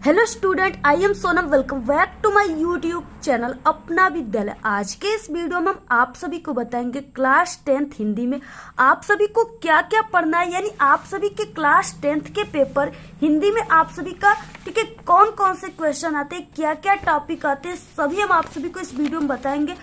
Hello student, I am Sonam. Welcome back to my YouTube channel Apna Vidyalaya. आज के इस video में हम आप सभी को बताएंगे क्लास 10th हिंदी में आप सभी को क्या क्या पढ़ना है, यानी आप सभी के क्लास 10th के पेपर हिंदी में आप सभी का ठीक है कौन कौन से क्वेश्चन आते हैं, क्या क्या टॉपिक आते हैं, सभी हम आप सभी को इस वीडियो में बताएंगे।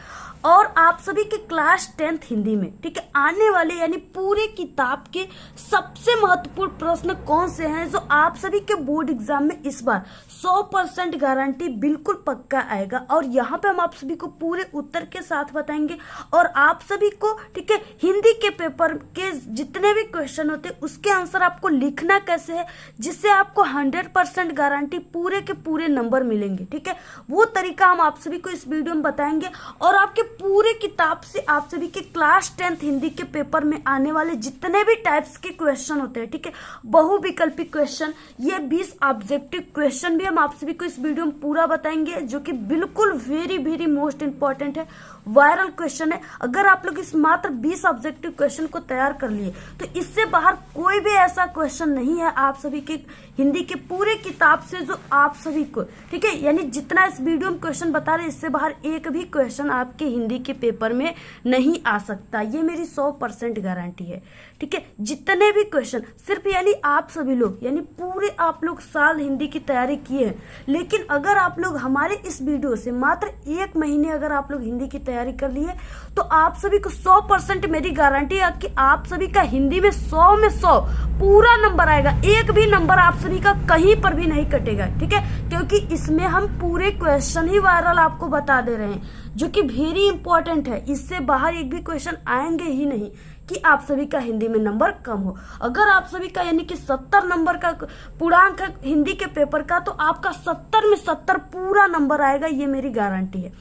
और आप सभी के क्लास 10th हिंदी में ठीक है आने वाले यानी पूरे किताब के सबसे महत्वपूर्ण प्रश्न कौन से हैं जो आप सभी के बोर्ड एग्जाम में इस बार 100% गारंटी बिल्कुल पक्का आएगा। और यहाँ पे हम आप सभी को पूरे उत्तर के साथ बताएंगे और आप सभी को ठीक है हिंदी के पेपर के जितने भी क्वेश्चन होते हैं उसके आंसर आपको लिखना कैसे है जिससे आपको 100% गारंटी पूरे के पूरे नंबर मिलेंगे। ठीक है, वो तरीका हम आप सभी को इस वीडियो में बताएंगे। और आपके पूरे किताब से आप सभी के क्लास 10th हिंदी के पेपर में आने वाले जितने भी टाइप्स के क्वेश्चन होते हैं ठीक है बहुविकल्पी क्वेश्चन, ये 20 ऑब्जेक्टिव क्वेश्चन भी हम आप सभी को इस वीडियो में पूरा बताएंगे जो कि बिल्कुल वेरी वेरी मोस्ट इंपॉर्टेंट है, वायरल क्वेश्चन है। अगर आप लोग इस मात्र 20 ऑब्जेक्टिव क्वेश्चन को तैयार कर लिए तो इससे बाहर कोई भी ऐसा क्वेश्चन नहीं है आप सभी के हिंदी के पूरे किताब से जो आप सभी को ठीक है यानी जितना इस वीडियो में क्वेश्चन बता रहे इससे बाहर एक भी क्वेश्चन आपके हिंदी के पेपर में नहीं आ सकता, ये मेरी 100% गारंटी है। ठीक है, जितने भी क्वेश्चन सिर्फ यानी आप सभी लोग यानी पूरे आप लोग साल हिंदी की तैयारी किए हैं, लेकिन अगर आप लोग हमारे इस वीडियो से मात्र 1 महीने अगर आप लोग हिंदी की तैयारी कर लिए तो आप सभी को 100% मेरी गारंटी है कि आप सभी का हिंदी में 100 में 100 पूरा नंबर आएगा, एक भी नंबर आप सभी का कहीं पर भी नहीं कटेगा। ठीक है, क्योंकि इसमें हम पूरे क्वेश्चन ही वायरल आपको बता दे रहे हैं जो कि वेरी इंपॉर्टेंट है, इससे बाहर एक भी क्वेश्चन आएंगे ही नहीं कि आप सभी का हिंदी में नंबर कम हो। अगर आप सभी का यानी कि 70 नंबर का पूर्णांक है हिंदी के पेपर का तो आपका 70 में 70 पूरा नंबर आएगा, ये मेरी गारंटी है।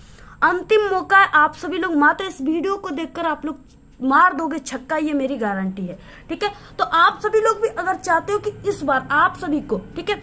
अंतिम मौका है, आप सभी लोग मात्र इस वीडियो को देखकर आप लोग मार दोगे छक्का, ये मेरी गारंटी है। ठीक है, तो आप सभी लोग भी अगर चाहते हो कि इस बार आप सभी को ठीक है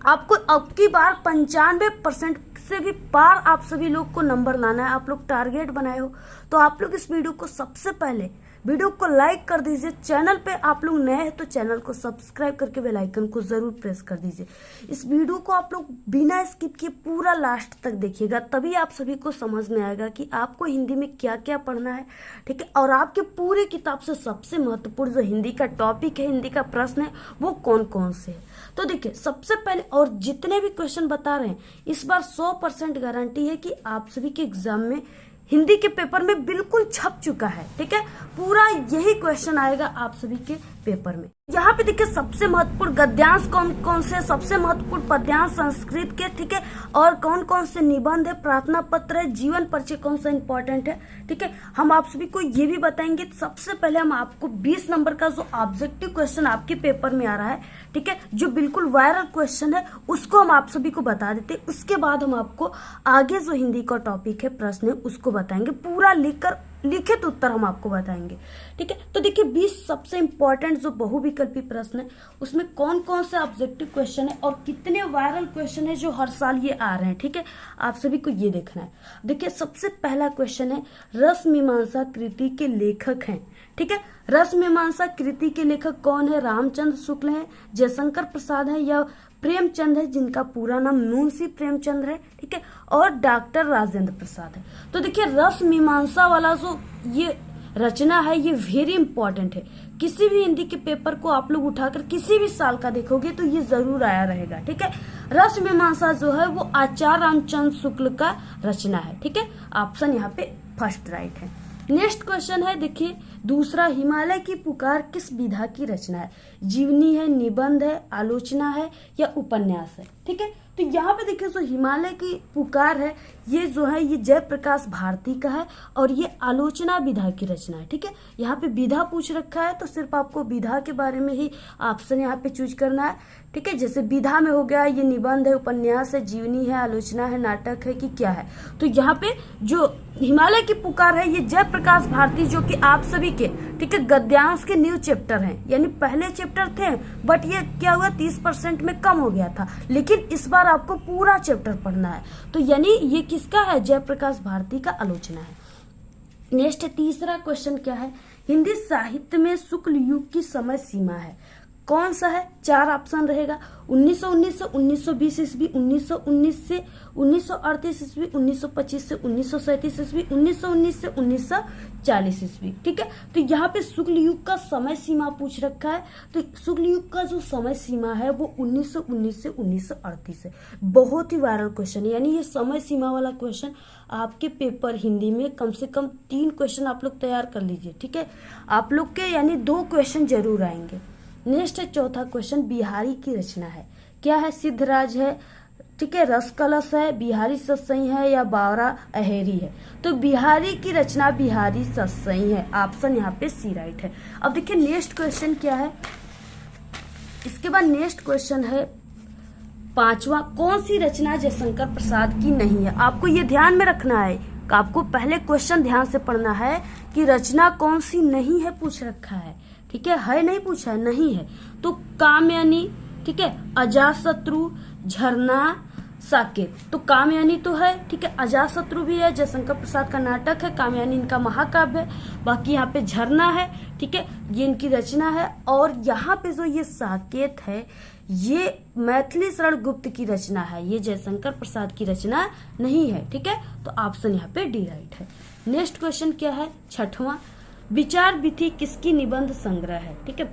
आपको अब की बार 95% से भी पार आप सभी लोग को नंबर लाना है, आप लोग टारगेट बनाए हो तो आप लोग इस वीडियो को सबसे पहले वीडियो को लाइक कर दीजिए। चैनल पे आप लोग नए हैं तो चैनल को सब्सक्राइब करके बेल आइकन को जरूर प्रेस कर दीजिए। इस वीडियो को आप लोग बिना स्किप किए पूरा लास्ट तक देखिएगा, तभी आप सभी को समझ में आएगा कि आपको हिंदी में क्या क्या पढ़ना है। ठीक है, और आपके पूरे किताब से सबसे महत्वपूर्ण जो हिंदी का टॉपिक है, हिंदी का प्रश्न है, वो कौन कौन से है। तो देखिए सबसे पहले और जितने भी क्वेश्चन बता रहे हैं इस बार 100% गारंटी है कि आप सभी के एग्जाम में हिंदी के पेपर में बिल्कुल छप चुका है। ठीक है, पूरा यही क्वेश्चन आएगा आप सभी के पेपर में। यहाँ पे देखिए सबसे महत्वपूर्ण गद्यांश कौन कौन से, सबसे महत्वपूर्ण पद्यांश संस्कृत के ठीक है, और कौन कौन से निबंध है, प्रार्थना पत्र है, जीवन परिचय कौन सा इंपॉर्टेंट है। ठीक है, हम आप सभी को ये भी बताएंगे। सबसे पहले हम आपको 20 नंबर का जो ऑब्जेक्टिव क्वेश्चन आपके पेपर में आ रहा है ठीक है जो बिल्कुल वायरल क्वेश्चन है उसको हम आप सभी को बता देते हैं। उसके बाद हम आपको आगे जो हिंदी का टॉपिक है प्रश्न है उसको बताएंगे, पूरा लिखकर लिखित उत्तर हम आपको बताएंगे। ठीक है, तो देखिए 20 सबसे इंपॉर्टेंट जो बहुविकल्पी प्रश्न है उसमें कौन कौन से ऑब्जेक्टिव क्वेश्चन है और कितने वायरल क्वेश्चन है जो हर साल ये आ रहे हैं। ठीक है, आप सभी को ये देखना है। देखिए सबसे पहला क्वेश्चन है रस मीमांसा कृति के लेखक हैं। ठीक है, रस मीमांसा कृति के लेखक कौन है, रामचंद्र शुक्ल है, जयशंकर प्रसाद है या प्रेमचंद है जिनका पूरा नाम मुंशी प्रेमचंद है। ठीक है, और डॉक्टर राजेंद्र प्रसाद है। तो देखिए रस मीमांसा वाला जो ये रचना है ये वेरी इंपॉर्टेंट है, किसी भी हिंदी के पेपर को आप लोग उठाकर किसी भी साल का देखोगे तो ये जरूर आया रहेगा। ठीक है, रस मीमांसा जो है वो आचार्य रामचंद्र शुक्ल का रचना है। ठीक है, ऑप्शन यहाँ पे फर्स्ट राइट है। नेक्स्ट क्वेश्चन है देखिए दूसरा, हिमालय की पुकार किस विधा की रचना है, जीवनी है, निबंध है, आलोचना है या उपन्यास है। ठीक है, तो यहाँ पे देखिए जो हिमालय की पुकार है ये जो है ये जयप्रकाश भारती का है और ये आलोचना विधा की रचना है। ठीक है, यहाँ पे विधा पूछ रखा है तो सिर्फ आपको विधा के बारे में ही ऑप्शन यहाँ पे चूज करना है। ठीक है, जैसे विधा में हो गया ये निबंध है, उपन्यास है, जीवनी है, आलोचना है, नाटक है कि क्या है। तो यहाँ पे जो हिमालय की पुकार है ये जयप्रकाश भारती जो कि आप सभी के ठीक है गद्यांश के न्यू चैप्टर हैं, यानी पहले चैप्टर थे बट ये क्या हुआ 30% में कम हो गया था, लेकिन इस बार आपको पूरा चैप्टर पढ़ना है। तो यानी ये किसका है, जयप्रकाश भारती का आलोचना है। नेक्स्ट तीसरा क्वेश्चन क्या है, हिंदी साहित्य में शुक्ल युग की समय सीमा है, कौन सा है? 4 ऑप्शन रहेगा। 1919 से 1920 ईस्वी, 1919 से 1938 ईस्वी, 1925 से 1937 ईस्वी, 1919 से 1940 ईस्वी। ठीक है, तो यहाँ पे शुक्ल युग का समय सीमा पूछ रखा है। तो शुक्ल युग का जो समय सीमा है वो 1919 से 1938 है। बहुत ही वायरल क्वेश्चन है, यानी ये समय सीमा वाला क्वेश्चन आपके पेपर हिंदी में कम से कम 3 क्वेश्चन आप लोग तैयार कर लीजिए। ठीक है, आप लोग के यानी 2 क्वेश्चन जरूर आएंगे। नेक्स्ट है चौथा क्वेश्चन, बिहारी की रचना है। क्या है? सिद्धराज है, ठीक है, रस कलश है, बिहारी सतसई है या बावरा अहेरी है। तो बिहारी की रचना बिहारी सतसई है। ऑप्शन यहाँ पे सी राइट है। अब देखिए नेक्स्ट क्वेश्चन क्या है। इसके बाद नेक्स्ट क्वेश्चन है 5वां, कौन सी रचना जयशंकर प्रसाद की नहीं है? आपको ये ध्यान में रखना है, आपको पहले क्वेश्चन ध्यान से पढ़ना है कि रचना कौन सी नहीं है पूछ रखा है। ठीक है नहीं पूछा है, नहीं है। तो कामयानी, ठीक है, अजातशत्रु, झरना, साकेत। तो कामयानी तो है, ठीक है, अजातशत्रु भी है, जयशंकर प्रसाद का नाटक है, कामयानी इनका महाकाव्य है। बाकी यहाँ पे झरना है, ठीक है, ये इनकी रचना है। और यहाँ पे जो ये साकेत है ये मैथिली शरण गुप्त की रचना है, ये जयशंकर प्रसाद की रचना नहीं है। ठीक है, तो ऑप्शन यहाँ पे डी राइट है। नेक्स्ट क्वेश्चन क्या है? 6वां, विचार विधि किसकी निबंध संग्रह है? ठीक है,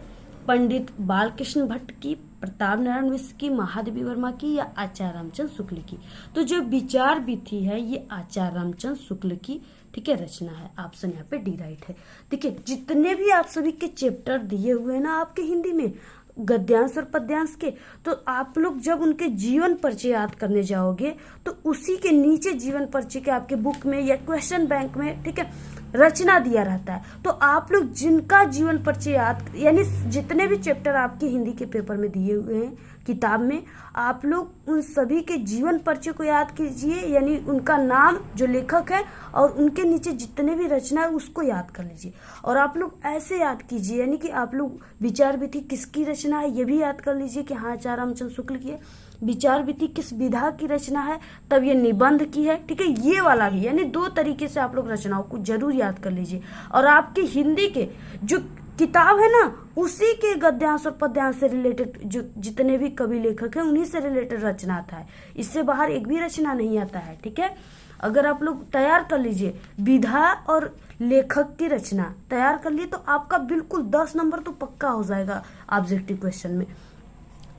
पंडित बालकृष्ण भट्ट की, प्रताप नारायण मिश्र की, महादेवी वर्मा की या आचार्य रामचंद्र शुक्ल की? तो जो विचार विधि है ये आचार्य रामचंद्र शुक्ल की, ठीक है, रचना है। ऑप्शन यहाँ पे डी राइट है। देखिए जितने भी आप सभी के चैप्टर दिए हुए हैं ना आपके हिंदी में, गद्यांश और पद्यांश के, तो आप लोग जब उनके जीवन परिचय याद करने जाओगे तो उसी के नीचे जीवन परिचय के आपके बुक में या क्वेश्चन बैंक में, ठीक है, रचना दिया रहता है। तो आप लोग जिनका जीवन परिचय याद, यानी जितने भी चैप्टर आपके हिंदी के पेपर में दिए हुए हैं किताब में, आप लोग उन सभी के जीवन परिचय को याद कीजिए, यानी उनका नाम जो लेखक है और उनके नीचे जितने भी रचना है उसको याद कर लीजिए। और आप लोग ऐसे याद कीजिए, यानी कि आप लोग विचार विधि किसकी रचना है ये भी याद कर लीजिए कि हाँ आचार्य रामचंद्र शुक्ल की है। विचार विधि किस विधा की रचना है, तब ये निबंध की है। ठीक है, ये वाला भी, यानी 2 तरीके से आप लोग रचनाओं को जरूर याद कर लीजिए। और आपके हिंदी के जो किताब है ना उसी के गद्यांश और पद्यांश से रिलेटेड जो जितने भी कवि लेखक हैं उन्हीं से रिलेटेड रचना आता है, इससे बाहर एक भी रचना नहीं आता है। ठीक है, अगर आप लोग तैयार कर लीजिए विधा और लेखक की रचना तैयार कर लिए तो आपका बिल्कुल 10 नंबर तो पक्का हो जाएगा ऑब्जेक्टिव क्वेश्चन में।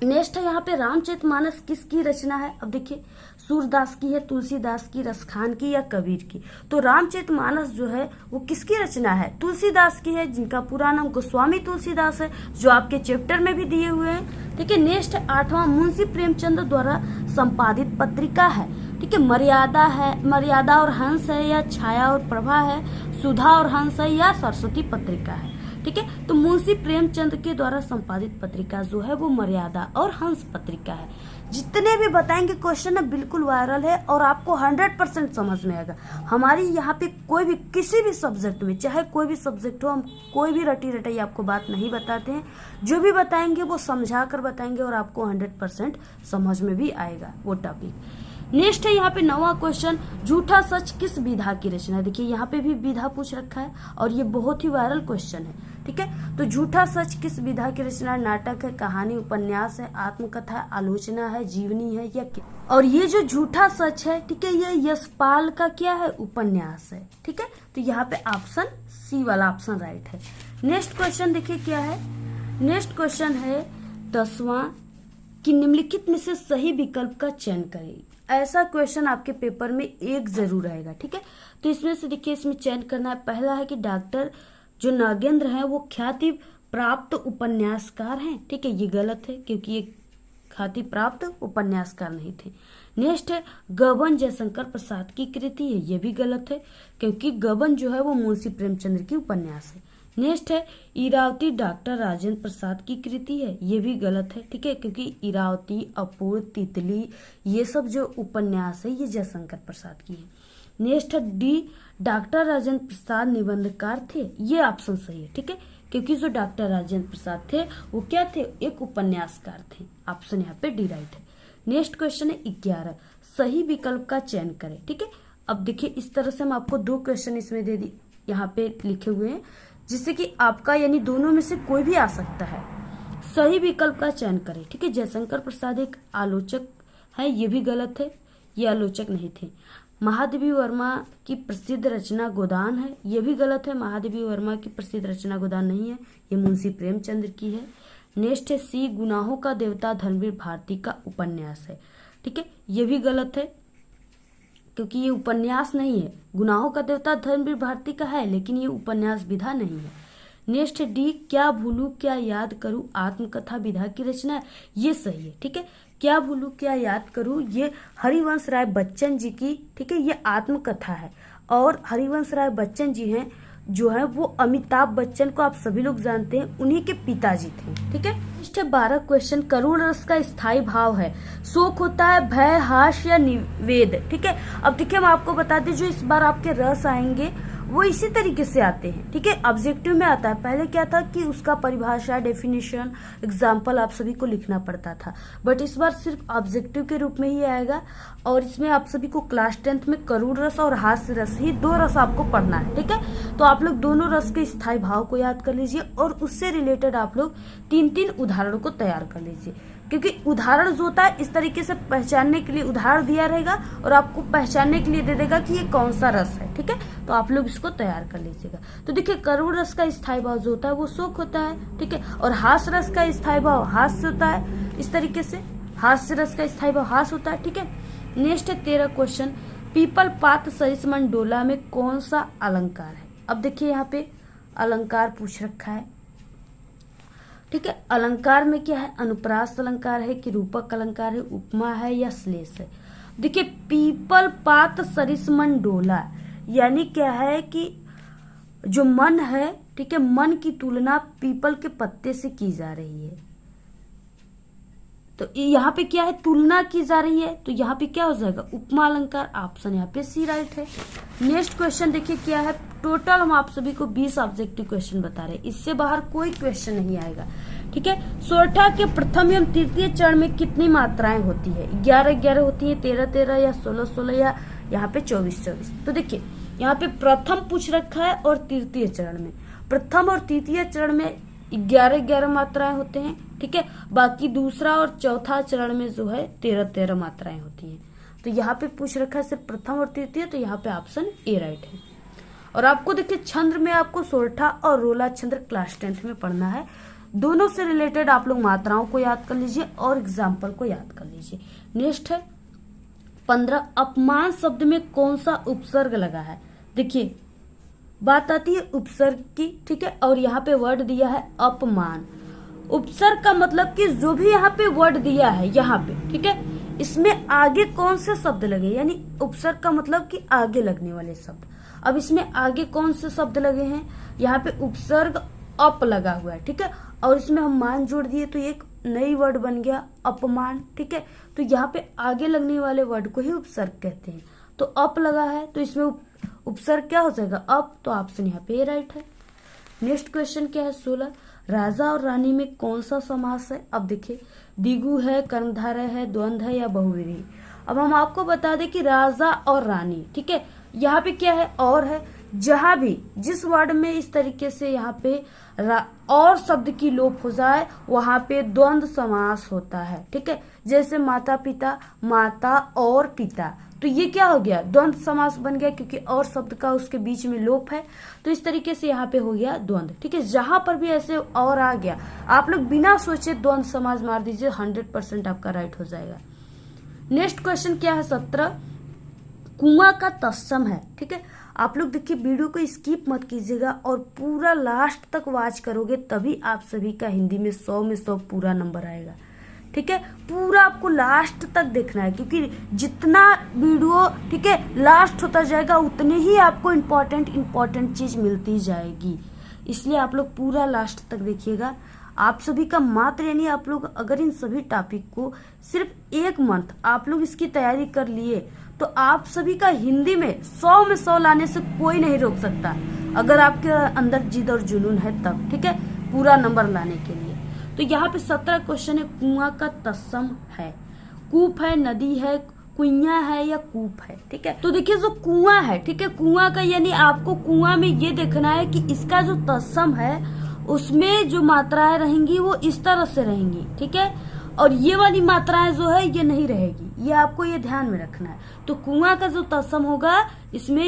नेक्स्ट है यहाँ पे रामचरितमानस किसकी रचना है? अब देखिए सूरदास की है, तुलसीदास की, रसखान की या कबीर की? तो रामचरितमानस जो है वो किसकी रचना है? तुलसीदास की है, जिनका पूरा नाम गोस्वामी तुलसीदास है, जो आपके चैप्टर में भी दिए हुए हैं। ठीक है, नेक्स्ट है 8वां, मुंशी प्रेमचंद द्वारा संपादित पत्रिका है। ठीक है, मर्यादा और हंस है या छाया और प्रभा है, सुधा और हंस है या सरस्वती पत्रिका है? ठीक है, तो मुंशी प्रेमचंद के द्वारा संपादित पत्रिका जो है वो मर्यादा और हंस पत्रिका है। जितने भी बताएंगे क्वेश्चन है बिल्कुल वायरल है और आपको 100% समझ में आएगा। हमारी यहाँ पे कोई भी किसी भी सब्जेक्ट में, चाहे कोई भी सब्जेक्ट हो, हम कोई भी रटी रटाई आपको बात नहीं बताते हैं। जो भी बताएंगे वो समझा कर बताएंगे और आपको 100% समझ में भी आएगा वो टॉपिक। नेक्स्ट है यहाँ पे 9वां क्वेश्चन, झूठा सच किस विधा की रचना है? देखिए यहाँ पे भी विधा पूछ रखा है और ये बहुत ही वायरल क्वेश्चन है। ठीक है, तो झूठा सच किस विधा की रचना? नाटक है, कहानी, उपन्यास है, आत्मकथा, आलोचना है, जीवनी है या क्या? और ये जो झूठा सच है, ठीक है, ये यशपाल का क्या है? उपन्यास है। ठीक है, तो यहाँ पे ऑप्शन सी वाला ऑप्शन राइट है। नेक्स्ट क्वेश्चन देखिए क्या है। नेक्स्ट क्वेश्चन है 10वां, कि निम्नलिखित में से सही विकल्प का चयन करें। ऐसा क्वेश्चन आपके पेपर में एक जरूर आएगा। ठीक है, तो इसमें से देखिए इसमें चयन करना है। पहला है कि डॉक्टर जो नागेंद्र हैं वो ख्याति प्राप्त उपन्यासकार हैं। ठीक है, ये गलत है क्योंकि ये ख्याति प्राप्त उपन्यासकार नहीं थे। नेक्स्ट है गबन जयशंकर प्रसाद की कृति है, ये भी गलत है क्योंकि गबन जो है वो मुंशी प्रेमचंद्र की उपन्यास है। नेक्स्ट है इरावती डॉक्टर राजेंद्र प्रसाद की कृति है, ये भी गलत है। ठीक है, क्योंकि इरावती, अपूर्व, तितली ये सब जो उपन्यास है ये जयशंकर प्रसाद की है। नेक्स्ट है डी, डॉक्टर राजेंद्र प्रसाद निबंधकार थे, ये ऑप्शन सही है। ठीक है, क्योंकि जो डॉक्टर राजेंद्र प्रसाद थे वो क्या थे? एक उपन्यासकार थे। ऑप्शन यहाँ पे डी राइट है। नेक्स्ट क्वेश्चन है 11, सही विकल्प का चयन करें। ठीक है, अब देखिए इस तरह से हम आपको 2 क्वेश्चन इसमें दे दी, यहाँ पे लिखे हुए हैं, जिससे कि आपका यानी दोनों में से कोई भी आ सकता है। सही विकल्प का चयन करें। ठीक है, जयशंकर प्रसाद एक आलोचक है, ये भी गलत है, ये आलोचक नहीं थे। महादेवी वर्मा की प्रसिद्ध रचना गोदान है, ये भी गलत है, महादेवी वर्मा की प्रसिद्ध रचना गोदान नहीं है, ये मुंशी प्रेमचंद्र की है। नेक्स्ट है सी, गुनाहों का देवता धर्मवीर भारती का उपन्यास है। ठीक है, ये भी गलत है क्योंकि ये उपन्यास नहीं है। गुनाहों का देवता धर्मवीर भारती का है लेकिन ये उपन्यास विधा नहीं है। नेक्स्ट है डी, क्या भूलूं क्या याद करूं आत्मकथा विधा की रचना है, ये सही है। ठीक है, क्या भूलूं क्या याद करूं ये हरिवंश राय बच्चन जी की, ठीक है, ये आत्मकथा है। और हरिवंश राय बच्चन जी हैं जो है वो अमिताभ बच्चन को आप सभी लोग जानते हैं, उन्हीं के पिताजी थे। ठीक है, नेक्स्ट है 12 क्वेश्चन, करुण रस का स्थायी भाव है, शोक होता है, भय, हास्य या निवेद। ठीक है, अब देखिए हम आपको बता दें जो इस बार आपके रस आएंगे वो इसी तरीके से आते हैं। ठीक है, ऑब्जेक्टिव में आता है। पहले क्या था कि उसका परिभाषा, डेफिनेशन, एग्जाम्पल आप सभी को लिखना पड़ता था, बट इस बार सिर्फ ऑब्जेक्टिव के रूप में ही आएगा। और इसमें आप सभी को क्लास 10th में करुण रस और हास्य रस, ही 2 रस आपको पढ़ना है। ठीक है, तो आप लोग दोनों रस के स्थायी भाव को याद कर लीजिए और उससे रिलेटेड आप लोग 3-3 उदाहरणों को तैयार कर लीजिए, क्योंकि उदाहरण जो होता है इस तरीके से पहचानने के लिए उदाहरण दिया रहेगा और आपको पहचानने के लिए दे देगा कि ये कौन सा रस है। ठीक है, तो आप लोग इसको तैयार कर लीजिएगा। तो देखिए करुण रस का स्थायी भाव जो होता है वो शोक होता है। ठीक है, और हास्य रस का स्थायी भाव हास्य होता है, इस तरीके से हास्य रस का स्थायी भाव हास्य होता है। ठीक है, नेक्स्ट है 13 क्वेश्चन, पीपल पात सरिस मंडोला में कौन सा अलंकार है। अब देखिए यहाँ पे अलंकार पूछ रखा है। ठीक है, अलंकार में क्या है, अनुप्रास अलंकार है कि रूपक अलंकार है, उपमा है या श्लेष है। देखिए पीपल पात सरिस मन डोला, यानी क्या है कि जो मन है, ठीक है, मन की तुलना पीपल के पत्ते से की जा रही है। तो यहाँ पे क्या है, तुलना की जा रही है, तो यहाँ पे क्या हो जाएगा, उपमा अलंकार। ऑप्शन यहाँ पे सी राइट है। नेक्स्ट क्वेश्चन देखिए क्या है, टोटल हम आप सभी को 20 ऑब्जेक्टिव क्वेश्चन बता रहे हैं, इससे बाहर कोई क्वेश्चन नहीं आएगा। ठीक है, सोरठा के प्रथम एवं तृतीय चरण में कितनी मात्राएं होती है, 11-11 होती है, 13-13 या 16-16 या यहाँ पे 24-24। तो देखिए यहाँ पे प्रथम पूछ रखा है और तृतीय चरण में, प्रथम और तृतीय चरण में 11-11 मात्राएं होते हैं। ठीक है, बाकी दूसरा और चौथा चरण में जो है 13-13 मात्राएं होती हैं। तो यहाँ पे पूछ रखा है सिर्फ प्रथम और तृतीय, तो यहाँ पे ऑप्शन ए राइट है। और आपको देखिए छंद में आपको सोरठा और रोला छंद क्लास 10th में पढ़ना है, दोनों से रिलेटेड आप लोग मात्राओं को याद कर लीजिए और एग्जाम्पल को याद कर लीजिए। नेक्स्ट है 15, अपमान शब्द में कौन सा उपसर्ग लगा है। देखिए बात आती है उपसर्ग की। ठीक है, और यहाँ पे वर्ड दिया है अपमान। उपसर्ग का मतलब कि जो भी यहाँ पे वर्ड दिया है यहाँ पे, ठीक है, इसमें आगे कौन से शब्द लगे, यानी उपसर्ग का मतलब कि आगे लगने वाले शब्द। अब इसमें आगे कौन से शब्द लगे हैं, यहाँ पे उपसर्ग अप लगा हुआ है। ठीक है, और इसमें हम मान जोड़ दिए तो एक नई वर्ड बन गया अपमान। ठीक है, तो यहाँ पे आगे लगने वाले वर्ड को ही उपसर्ग कहते हैं। तो अप लगा है तो इसमें उपसर्ग क्या हो जाएगा, अप। तो ऑप्शन यहाँ पे राइट है। नेक्स्ट क्वेश्चन क्या है 16, राजा और रानी में कौन सा समास है। अब देखिए दिगु है, कर्मधारय है, द्वंद्व है या बहुव्रीहि। अब हम आपको बता दें कि राजा और रानी, ठीक है, यहाँ पे क्या है और है, जहां भी जिस वर्ड में इस तरीके से यहाँ पे और शब्द की लोप हो जाए वहां पे द्वंद्व समास होता है। ठीक है, जैसे माता पिता, माता और पिता, तो ये क्या हो गया, द्वंद्व समास बन गया क्योंकि और शब्द का उसके बीच में लोप है। तो इस तरीके से यहाँ पे हो गया द्वंद्व। ठीक है, जहां पर भी ऐसे और आ गया आप लोग बिना सोचे द्वंद्व समास मार दीजिए, 100% आपका राइट हो जाएगा। नेक्स्ट क्वेश्चन क्या है 17, कुआं का तत्सम है। ठीक है, आप लोग देखिए वीडियो को स्किप मत कीजिएगा और पूरा लास्ट तक वॉच करोगे तभी आप सभी का हिंदी में 100 में 100 पूरा नंबर आएगा। ठीक है, पूरा आपको लास्ट तक देखना है क्योंकि जितना वीडियो, ठीक है, लास्ट होता जाएगा उतने ही आपको इम्पोर्टेंट चीज मिलती जाएगी, इसलिए आप लोग पूरा लास्ट तक देखिएगा। आप सभी का मात्र, यानी आप लोग अगर इन सभी टॉपिक को सिर्फ 1 मंथ आप लोग इसकी तैयारी कर लिए तो आप सभी का हिंदी में 100 में 100 लाने से कोई नहीं रोक सकता, अगर आपके अंदर जिद और जुनून है तब। ठीक है, पूरा नंबर लाने के लिए। तो यहाँ पे 17 क्वेश्चन है, कुआं का तत्सम है, कूप है, नदी है, कुइयां है या कूप है। ठीक है, तो देखिए जो कुआं है, ठीक है, कुआं का यानी आपको कुआं में ये देखना है कि इसका जो तत्सम है उसमें जो मात्राएं रहेंगी वो इस तरह से रहेंगी, ठीक है, और ये वाली मात्राएं जो है ये नहीं रहेगी, ये आपको ये ध्यान में रखना है। तो कुआं का जो तत्सम होगा इसमें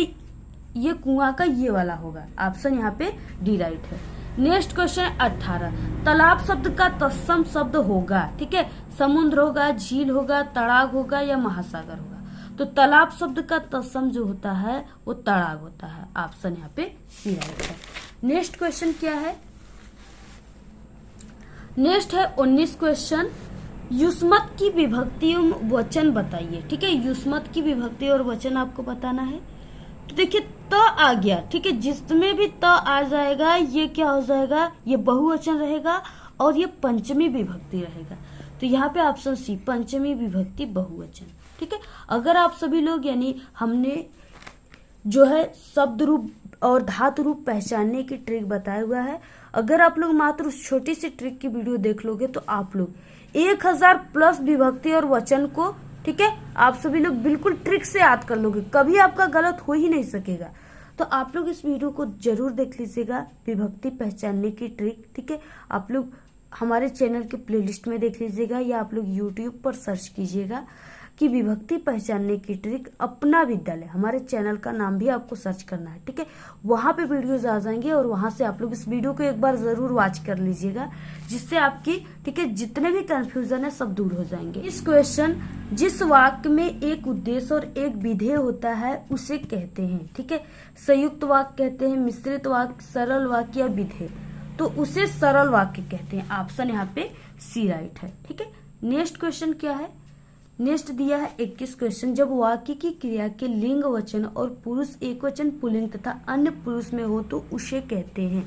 ये कुआं का ये वाला होगा, ऑप्शन यहाँ पे डी राइट है। नेक्स्ट क्वेश्चन है 18, तालाब शब्द का तत्सम शब्द होगा, ठीक है, समुद्र होगा, झील होगा, तड़ाग होगा या महासागर होगा। तो तालाब शब्द का तत्सम जो होता है वो तड़ाग होता है, ऑप्शन यहाँ पे सी राइट है। नेक्स्ट क्वेश्चन क्या है, नेक्स्ट है 19 क्वेश्चन, युष्मत की विभक्ति एवं वचन बताइए, ठीक है, युष्मत की विभक्ति और वचन आपको बताना है। तो देखिए त आ गया, ठीक है, जिसमें भी त आ जाएगा ये क्या हो जाएगा, ये बहुवचन रहेगा और ये पंचमी विभक्ति रहेगा। तो यहाँ पे ऑप्शन सी पंचमी विभक्ति बहुवचन, ठीक है। अगर आप सभी लोग यानी हमने जो है शब्द रूप और धातु रूप पहचानने की ट्रिक बताया हुआ है, अगर आप लोग मात्र उस छोटी सी ट्रिक की वीडियो देख लोगे तो आप लोग 1000 प्लस विभक्ति और वचन को, ठीक है, आप सभी लोग बिल्कुल ट्रिक से याद कर लोगे, कभी आपका गलत हो ही नहीं सकेगा। तो आप लोग इस वीडियो को जरूर देख लीजिएगा, विभक्ति पहचानने की ट्रिक, ठीक है। आप लोग हमारे चैनल के प्लेलिस्ट में देख लीजिएगा या आप लोग यूट्यूब पर सर्च कीजिएगा कि विभक्ति पहचानने की ट्रिक अपना विद्यालय, हमारे चैनल का नाम भी आपको सर्च करना है, ठीक है। वहां पे वीडियोज आ जाएंगे और वहां से आप लोग इस वीडियो को एक बार जरूर वॉच कर लीजिएगा, जिससे आपकी, ठीक है, जितने भी कंफ्यूजन है सब दूर हो जाएंगे। इस क्वेश्चन, जिस वाक्य में एक उद्देश्य और एक विधेय होता है उसे कहते हैं, ठीक है, संयुक्त वाक्य कहते हैं, मिश्रित वाक्य, सरल वाक्य या विधेय, तो उसे सरल वाक्य कहते हैं, ऑप्शन यहाँ पे सी राइट है, ठीक है। नेक्स्ट क्वेश्चन क्या है, नेक्स्ट दिया है 21 क्वेश्चन, जब वाक्य की क्रिया के लिंग वचन और पुरुष एक वचन पुल्लिंग तथा अन्य पुरुष में हो तो उसे कहते हैं,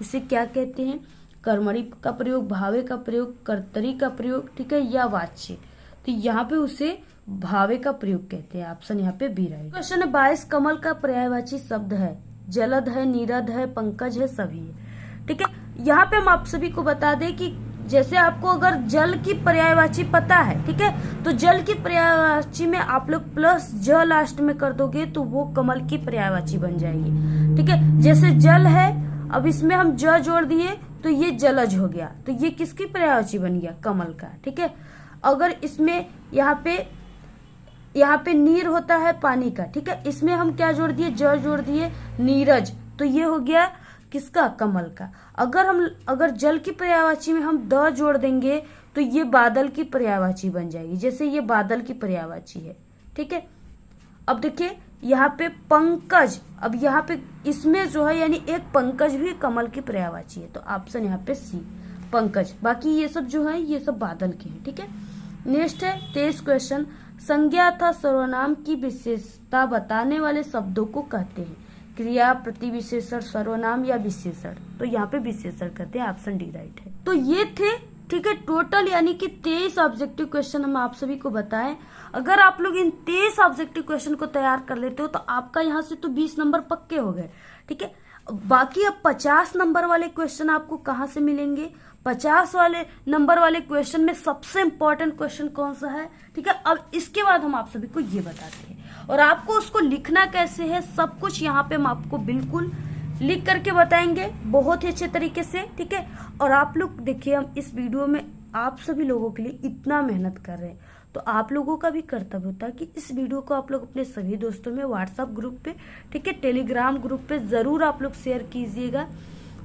उसे क्या कहते हैं, कर्मणी का प्रयोग, भावे का प्रयोग, कर्तरी का प्रयोग, ठीक है, या वाच्य। तो यहाँ पे उसे भावे का प्रयोग कहते हैं, ऑप्शन यहाँ पे बी राइट। क्वेश्चन 22, कमल का पर्यायवाची शब्द है, जलद है, नीरद है, पंकज है, सभी है, ठीक है। यहाँ पे हम आप सभी को बता दें कि जैसे आपको अगर जल की पर्यायवाची पता है, ठीक है, तो जल की पर्यायवाची में आप लोग प्लस ज लास्ट में कर दोगे तो वो कमल की पर्यायवाची बन जाएगी, ठीक है। जैसे जल है, अब इसमें हम ज जोड़ दिए तो ये जलज हो गया, तो ये किसकी पर्यायवाची बन गया, कमल का, ठीक है। अगर इसमें यहाँ पे नीर होता है पानी का, ठीक है, इसमें हम क्या जोड़ दिए, ज जोड़ दिए, नीरज, तो ये हो गया किसका, कमल का। अगर जल की पर्यायवाची में हम द जोड़ देंगे तो ये बादल की पर्यायवाची बन जाएगी, जैसे ये बादल की पर्यायवाची है, ठीक है। अब देखिए यहाँ पे पंकज, अब यहाँ पे इसमें जो है यानी एक पंकज भी कमल की पर्यायवाची है, तो ऑप्शन यहाँ पे सी पंकज, बाकी ये सब जो है ये सब बादल के हैं, ठीक है। नेक्स्ट है 23 क्वेश्चन, संज्ञा अथवा सर्वनाम की विशेषता बताने वाले शब्दों को कहते हैं, क्रिया, प्रतिविशेषण, सर्वनाम या विशेषण। तो यहाँ पे विशेषण कहते हैं, ऑप्शन डी राइट है। तो ये थे, ठीक है, टोटल यानी कि 23 ऑब्जेक्टिव क्वेश्चन हम आप सभी को बताएं। अगर आप लोग इन 23 ऑब्जेक्टिव क्वेश्चन को तैयार कर लेते हो तो आपका यहाँ से तो 20 नंबर पक्के हो गए, ठीक है। बाकी अब 50 नंबर वाले क्वेश्चन आपको कहाँ से मिलेंगे, 50 वाले नंबर वाले क्वेश्चन में सबसे इंपॉर्टेंट क्वेश्चन कौन सा है, ठीक है। अब इसके बाद हम आप सभी को ये बताते हैं और आपको उसको लिखना कैसे है, सब कुछ यहाँ पे हम आपको बिल्कुल लिख करके बताएंगे बहुत ही अच्छे तरीके से, ठीक है। और आप लोग देखिए, हम इस वीडियो में आप सभी लोगों के लिए इतना मेहनत कर रहे हैं, तो आप लोगों का भी कर्तव्य होता है कि इस वीडियो को आप लोग अपने सभी दोस्तों में व्हाट्सएप ग्रुप पे, ठीक है, टेलीग्राम ग्रुप पे जरूर आप लोग शेयर कीजिएगा।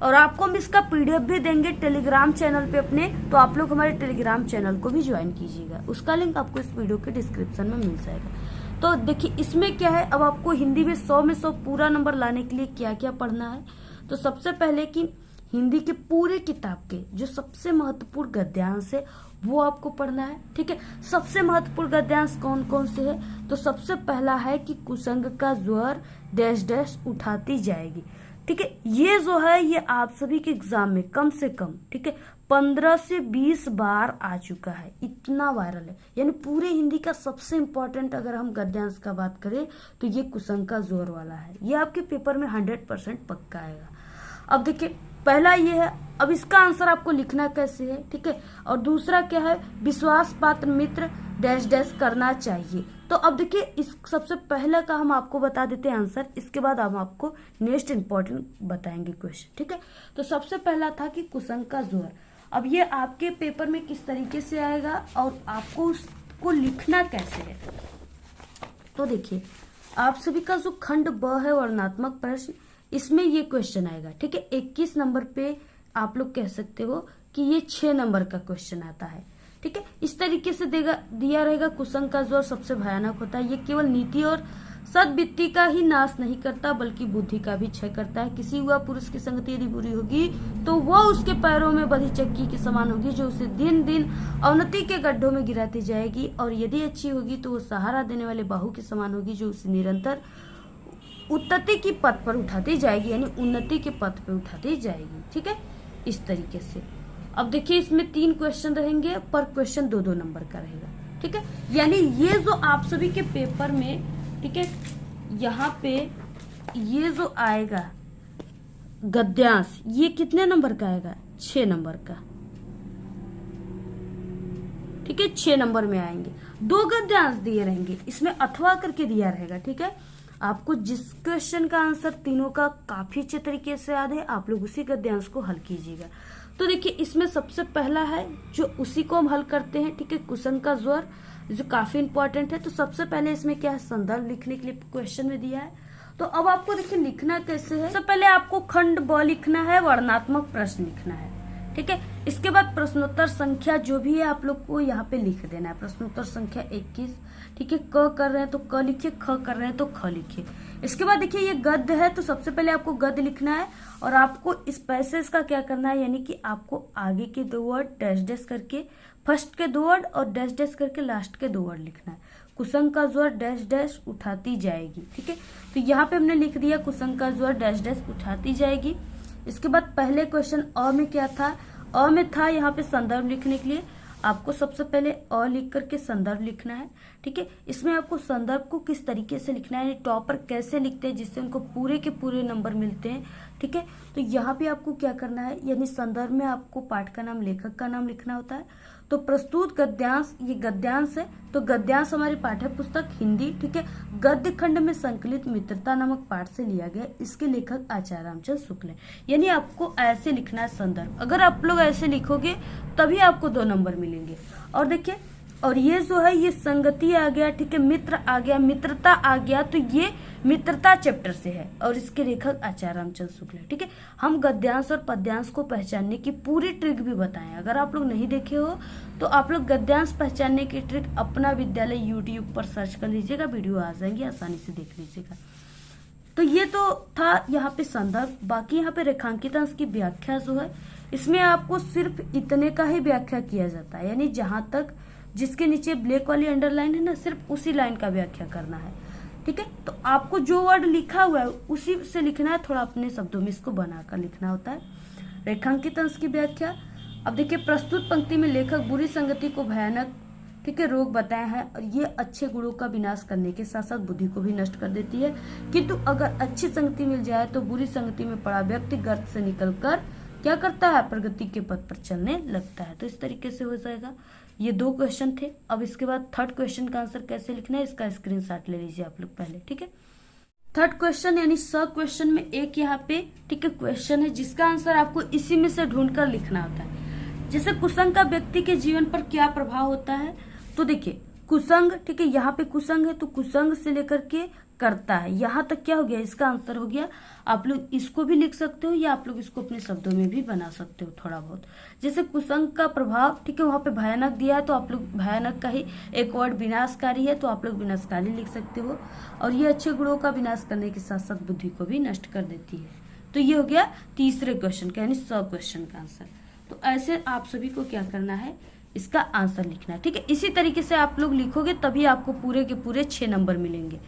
और आपको हम इसका PDF भी देंगे टेलीग्राम चैनल पे अपने, तो आप लोग हमारे टेलीग्राम चैनल को भी ज्वाइन कीजिएगा, उसका लिंक आपको इस वीडियो के डिस्क्रिप्शन में मिल जाएगा। तो देखिए इसमें क्या है, अब आपको हिंदी में 100 में 100 पूरा नंबर लाने के लिए क्या क्या पढ़ना है। तो सबसे पहले कि हिंदी के पूरे किताब के जो सबसे महत्वपूर्ण गद्यांश है वो आपको पढ़ना है, ठीक है। सबसे महत्वपूर्ण गद्यांश कौन कौन से है, तो सबसे पहला है कि कुसंग का ज्वर डैश डैश उठाती जाएगी, ठीक है। ये जो है ये आप सभी के एग्जाम में कम से कम, ठीक है, 15 से 20 बार आ चुका है, इतना वायरल है। यानी पूरे हिंदी का सबसे इम्पोर्टेंट अगर हम गद्यांश का बात करें तो ये कुसंग का जोर वाला है, ये आपके पेपर में 100% पक्का आएगा। अब देखिए पहला ये है। अब इसका आंसर आपको लिखना कैसे है, ठीक है। और दूसरा क्या है, विश्वास पात्र मित्र डैश डैश करना चाहिए। तो अब देखिए इस सबसे पहले का हम आपको बता देते हैं आंसर, इसके बाद हम आपको नेक्स्ट इंपॉर्टेंट बताएंगे क्वेश्चन, ठीक है। तो सबसे पहला था कि कुसंग का जोर। अब ये आपके पेपर में किस तरीके से आएगा और आपको उसको लिखना कैसे है। तो देखिए आप सभी का जो खंड ब है वर्णनात्मक प्रश्न, इसमें ये क्वेश्चन आएगा, ठीक है। 21 नंबर पे आप लोग कह सकते हो कि ये 6 नंबर का क्वेश्चन आता है, ठीक है। इस तरीके से दिया रहेगा। कुसंग का जोर सबसे भयानक होता है। ये केवल नीति और सद्वृत्ति का ही नाश नहीं करता बल्कि बुद्धि का भी क्षय करता है। किसी हुआ पुरुष की संगति यदि बुरी होगी तो वह उसके पैरों में बंधी चक्की के समान होगी जो उसे दिन दिन अवनति के गड्ढों में गिराती जाएगी, और यदि अच्छी होगी तो वो सहारा देने वाले बाहु के समान होगी जो उसे निरंतर उन्नति की पथ पर उठाती जाएगी, यानी उन्नति के पथ पर उठाती जाएगी, ठीक है। इस तरीके से अब देखिए इसमें 3 क्वेश्चन रहेंगे, पर क्वेश्चन 2-2 नंबर का रहेगा, ठीक है। यानी ये जो आप सभी के पेपर में, ठीक है, यहाँ पे ये जो आएगा गद्यांश, ये कितने नंबर का आएगा, 6 नंबर का, ठीक है। 6 नंबर में आएंगे। 2 गद्यांश दिए रहेंगे, इसमें अथवा करके दिया रहेगा, ठीक है। आपको जिस क्वेश्चन का आंसर तीनों का काफी अच्छे तरीके से याद है, आप लोग उसी गद्यांश को हल कीजिएगा। तो देखिए इसमें सबसे पहला है जो उसी को हम हल करते हैं, ठीक है, कुसंग का जोर, जो काफी इंपॉर्टेंट है। तो सबसे पहले इसमें क्या है, संदर्भ लिखने के लिए क्वेश्चन में दिया है। तो अब आपको देखिए लिखना कैसे है। सबसे पहले आपको खंड ब लिखना है, वर्णनात्मक प्रश्न लिखना है, ठीक है। इसके बाद प्रश्नोत्तर संख्या जो भी है आप लोग को यहाँ पे लिख देना है। प्रश्नोत्तर संख्या 21, ठीक है। क कर रहे हैं तो क लिखिए, ख कर रहे हैं तो ख लिखिए। इसके बाद देखिए ये गद्य है, तो सबसे पहले आपको गद्य लिखना है और आपको इस पैसेज का क्या करना है, यानी कि आपको आगे के 2 वर्ड डैश डैश करके, फर्स्ट के 2 वर्ड और डैश डैश करके लास्ट के 2 वर्ड लिखना है। कुसंग का जोर डैश डैश उठाती जाएगी, ठीक है। तो यहाँ पे हमने लिख दिया कुसंग का जोर डैश डैश उठाती जाएगी। इसके बाद पहले क्वेश्चन अ में क्या था, अ में था यहाँ पे संदर्भ लिखने के लिए आपको सबसे पहले अ लिख करके संदर्भ लिखना है, ठीक है। इसमें आपको संदर्भ को किस तरीके से लिखना है, टॉपर कैसे लिखते हैं जिससे उनको पूरे के पूरे नंबर मिलते हैं, ठीक है। तो यहाँ पे आपको क्या करना है, यानी संदर्भ में आपको पाठ का नाम, लेखक का नाम लिखना होता है। तो प्रस्तुत गद्यांश, ये गद्यांश है, तो गद्यांश हमारी पाठ्य पुस्तक हिंदी, ठीक है, गद्य खंड में संकलित मित्रता नामक पाठ से लिया गया। इसके लेखक आचार्य रामचंद्र शुक्ल है। यानी आपको ऐसे लिखना है संदर्भ। अगर आप लोग ऐसे लिखोगे तभी आपको 2 नंबर मिलेंगे। और देखिए, और ये जो है ये संगति आ गया, ठीक है, मित्र आ गया, मित्रता आ गया, तो ये मित्रता चैप्टर से है और इसके लेखक आचार्य रामचंद्र शुक्ल है, ठीक है। हम गद्यांश और पद्यांश को पहचानने की पूरी ट्रिक भी बताएं। अगर आप लोग नहीं देखे हो तो आप लोग गद्यांश पहचानने की ट्रिक अपना विद्यालय यूट्यूब पर सर्च कर लीजिएगा, वीडियो आ जाएंगी, आसानी से देख लीजिएगा। तो ये तो था यहाँ पे संदर्भ। बाकी यहाँ पे रेखांकित अंश की व्याख्या जो है, इसमें आपको सिर्फ इतने का ही व्याख्या किया जाता है, यानी जहां तक जिसके नीचे ब्लैक वाली अंडरलाइन है ना, सिर्फ उसी लाइन का व्याख्या करना है, ठीक है। तो आपको जो वर्ड लिखा हुआ है उसी से लिखना है, थोड़ा अपने शब्दों में इसको बनाकर लिखना होता है। रेखांकित अंश की व्याख्या, अब देखिए प्रस्तुत पंक्ति में लेखक बुरी संगति को भयानक, ठीक है, रोग बताया है और ये अच्छे गुणों का विनाश करने के साथ साथ बुद्धि को भी नष्ट कर देती है। किंतु अगर अच्छी संगति मिल जाए तो बुरी संगति में पड़ा व्यक्ति गर्त से निकलकर क्या करता है, प्रगति के पथ पर चलने लगता है। तो इस तरीके से हो जाएगा। ये 2 क्वेश्चन थे। अब इसके बाद थर्ड क्वेश्चन का आंसर कैसे लिखना है, इसका स्क्रीनशॉट ले लीजिए आप लोग पहले, ठीक है। थर्ड क्वेश्चन यानी सब क्वेश्चन में एक यहाँ पे, ठीक है, क्वेश्चन है जिसका आंसर आपको इसी में से ढूंढकर लिखना होता है। जैसे कुसंग का व्यक्ति के जीवन पर क्या प्रभाव होता है, तो देखिए कुसंग, ठीक है, यहाँ पे कुसंग है तो कुसंग से लेकर के करता है, यहाँ तक क्या हो गया, इसका आंसर हो गया। आप लोग इसको भी लिख सकते हो या आप लोग इसको अपने शब्दों में भी बना सकते हो थोड़ा बहुत। जैसे कुसंग का प्रभाव, ठीक है, वहां पे भयानक दिया है तो आप लोग भयानक का ही एक वर्ड विनाशकारी है तो आप लोग विनाशकारी लिख सकते हो। और ये अच्छे गुणों का विनाश करने के साथ साथ बुद्धि को भी नष्ट कर देती है। तो ये हो गया तीसरे क्वेश्चन का यानी सब क्वेश्चन का आंसर। तो ऐसे आप सभी को क्या करना है, इसका आंसर लिखना है, ठीक है। इसी तरीके से आप लोग लिखोगे तभी आपको पूरे के पूरे 6 नंबर मिलेंगे।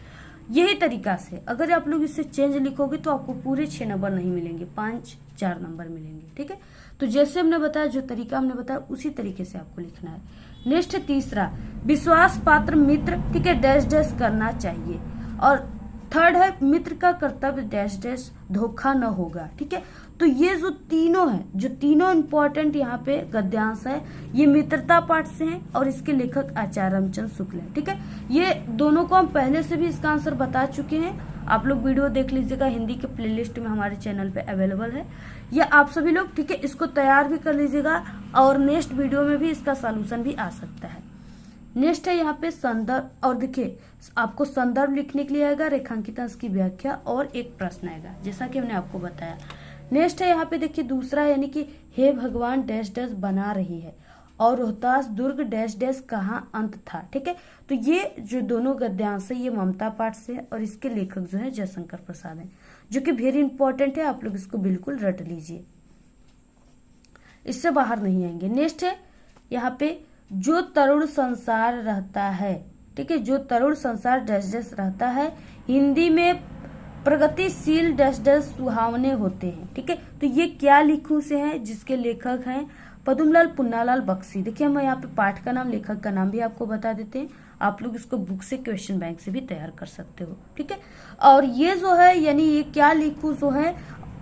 यही तरीका से अगर आप लोग इससे चेंज लिखोगे तो आपको पूरे 6 नंबर नहीं मिलेंगे, 5-4 नंबर मिलेंगे, ठीक है। तो जैसे हमने बताया, जो तरीका हमने बताया उसी तरीके से आपको लिखना है। नेक्स्ट तीसरा, विश्वास पात्र मित्र, ठीक है, डैश डैश करना चाहिए। और थर्ड है मित्र का कर्तव्य डैश डैश धोखा न होगा। ठीक है, तो ये जो तीनों है, जो तीनों इंपॉर्टेंट यहाँ पे गद्यांश है, ये मित्रता पाठ से हैं और इसके लेखक आचार्य रामचंद्र शुक्ल है। ठीक है, ये दोनों को हम पहले से भी इसका आंसर बता चुके हैं, आप लोग वीडियो देख लीजिएगा, हिंदी के प्लेलिस्ट में हमारे चैनल पे अवेलेबल है। या आप सभी लोग ठीक है इसको तैयार भी कर लीजिएगा और नेक्स्ट वीडियो में भी इसका सॉल्यूशन भी आ सकता है। नेक्स्ट है यहाँ पे संदर्भ, और देखिए आपको संदर्भ लिखने के लिए आएगा, रेखांकित अंश की व्याख्या और एक प्रश्न आएगा, जैसा कि हमने आपको बताया। नेक्स्ट है यहाँ पे देखिए दूसरा, यानी कि हे भगवान डैश डैश बना रही है और रोहतास दुर्ग डैश डैश कहाँ अंत था। ठीक है, तो ये जो दोनों गद्यांश है ये ममता पाठ से है और इसके लेखक जो है जयशंकर प्रसाद हैं, जो कि वेरी इंपॉर्टेंट है, आप लोग इसको बिल्कुल रट लीजिए, इससे बाहर नहीं आएंगे। नेक्स्ट है यहाँ पे जो तरुण संसार रहता है। ठीक है, जो तरुण संसार डैश डैश रहता है, हिंदी में प्रगतिशील डैश डैश सुहावने होते हैं। ठीक है, तो ये क्या लिखूं से है, जिसके लेखक हैं पद्मलाल पुन्नालाल बख्शी। देखिए हम यहाँ पे पाठ का नाम, लेखक का नाम भी आपको बता देते हैं, आप लोग इसको बुक से, क्वेश्चन बैंक से भी तैयार कर सकते हो। ठीक है, और ये जो है यानी ये क्या लिखूं जो है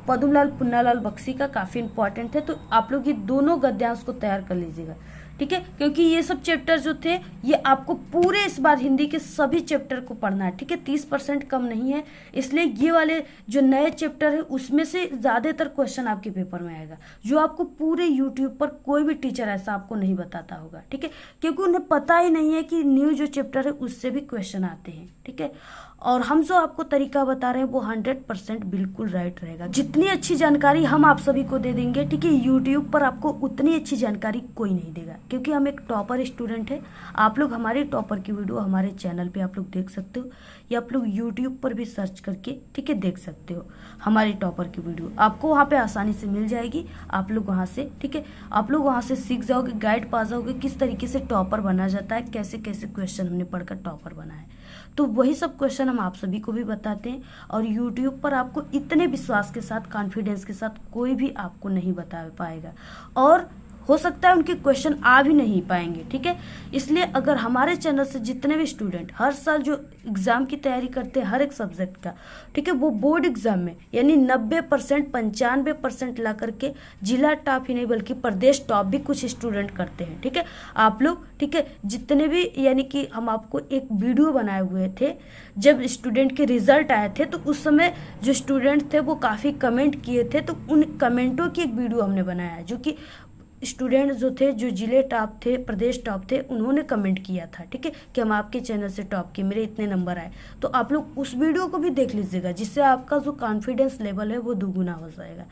पद्मलाल पुन्नालाल बख्शी का काफी इंपॉर्टेंट है, तो आप लोग ये दोनों गद्यांश को तैयार कर लीजिएगा। ठीक है, क्योंकि ये सब चैप्टर जो थे ये आपको पूरे इस बार हिंदी के सभी चैप्टर को पढ़ना है। ठीक है, 30% कम नहीं है, इसलिए ये वाले जो नए चैप्टर है उसमें से ज्यादातर क्वेश्चन आपके पेपर में आएगा, जो आपको पूरे यूट्यूब पर कोई भी टीचर ऐसा आपको नहीं बताता होगा। ठीक है, क्योंकि उन्हें पता ही नहीं है कि न्यू जो चैप्टर है उससे भी क्वेश्चन आते हैं। ठीक है, और हम जो आपको तरीका बता रहे हैं वो 100% बिल्कुल राइट रहेगा। जितनी अच्छी जानकारी हम आप सभी को दे देंगे, ठीक है, यूट्यूब पर आपको उतनी अच्छी जानकारी कोई नहीं देगा, क्योंकि हम एक टॉपर स्टूडेंट है। आप लोग हमारे टॉपर की वीडियो हमारे चैनल पे आप लोग देख सकते हो, या आप लोग यूट्यूब पर भी सर्च करके ठीक है देख सकते हो हमारे टॉपर की वीडियो, आपको वहाँ पे आसानी से मिल जाएगी। आप लोग वहाँ से ठीक है, आप लोग वहाँ से सीख जाओगे, गाइड पा जाओगे किस तरीके से टॉपर बना जाता है, कैसे कैसे क्वेश्चन हमने पढ़कर टॉपर बना है। तो वही सब क्वेश्चन हम आप सभी को भी बताते हैं, और यूट्यूब पर आपको इतने विश्वास के साथ, कॉन्फिडेंस के साथ कोई भी आपको नहीं बता पाएगा, और हो सकता है उनके क्वेश्चन आ भी नहीं पाएंगे। ठीक है, इसलिए अगर हमारे चैनल से जितने भी स्टूडेंट हर साल जो एग्जाम की तैयारी करते हैं हर एक सब्जेक्ट का, ठीक है, वो बोर्ड एग्जाम में यानी 90% 95% ला करके जिला टॉप ही नहीं बल्कि प्रदेश टॉप भी कुछ स्टूडेंट करते हैं। ठीक है, आप लोग ठीक है जितने भी, यानी कि हम आपको एक वीडियो बनाए हुए थे जब स्टूडेंट के रिजल्ट आए थे, तो उस समय जो स्टूडेंट थे वो काफ़ी कमेंट किए थे, तो उन कमेंटों की एक वीडियो हमने बनाया है, जो कि स्टूडेंट जो थे, जो जिले टॉप थे, प्रदेश टॉप थे, उन्होंने कमेंट किया था। ठीक है, कि हम आपके चैनल से टॉप किए, मेरे इतने नंबर आए, तो आप लोग उस वीडियो को भी देख लीजिएगा, जिससे आपका जो कॉन्फिडेंस लेवल है वो दुगुना हो जाएगा।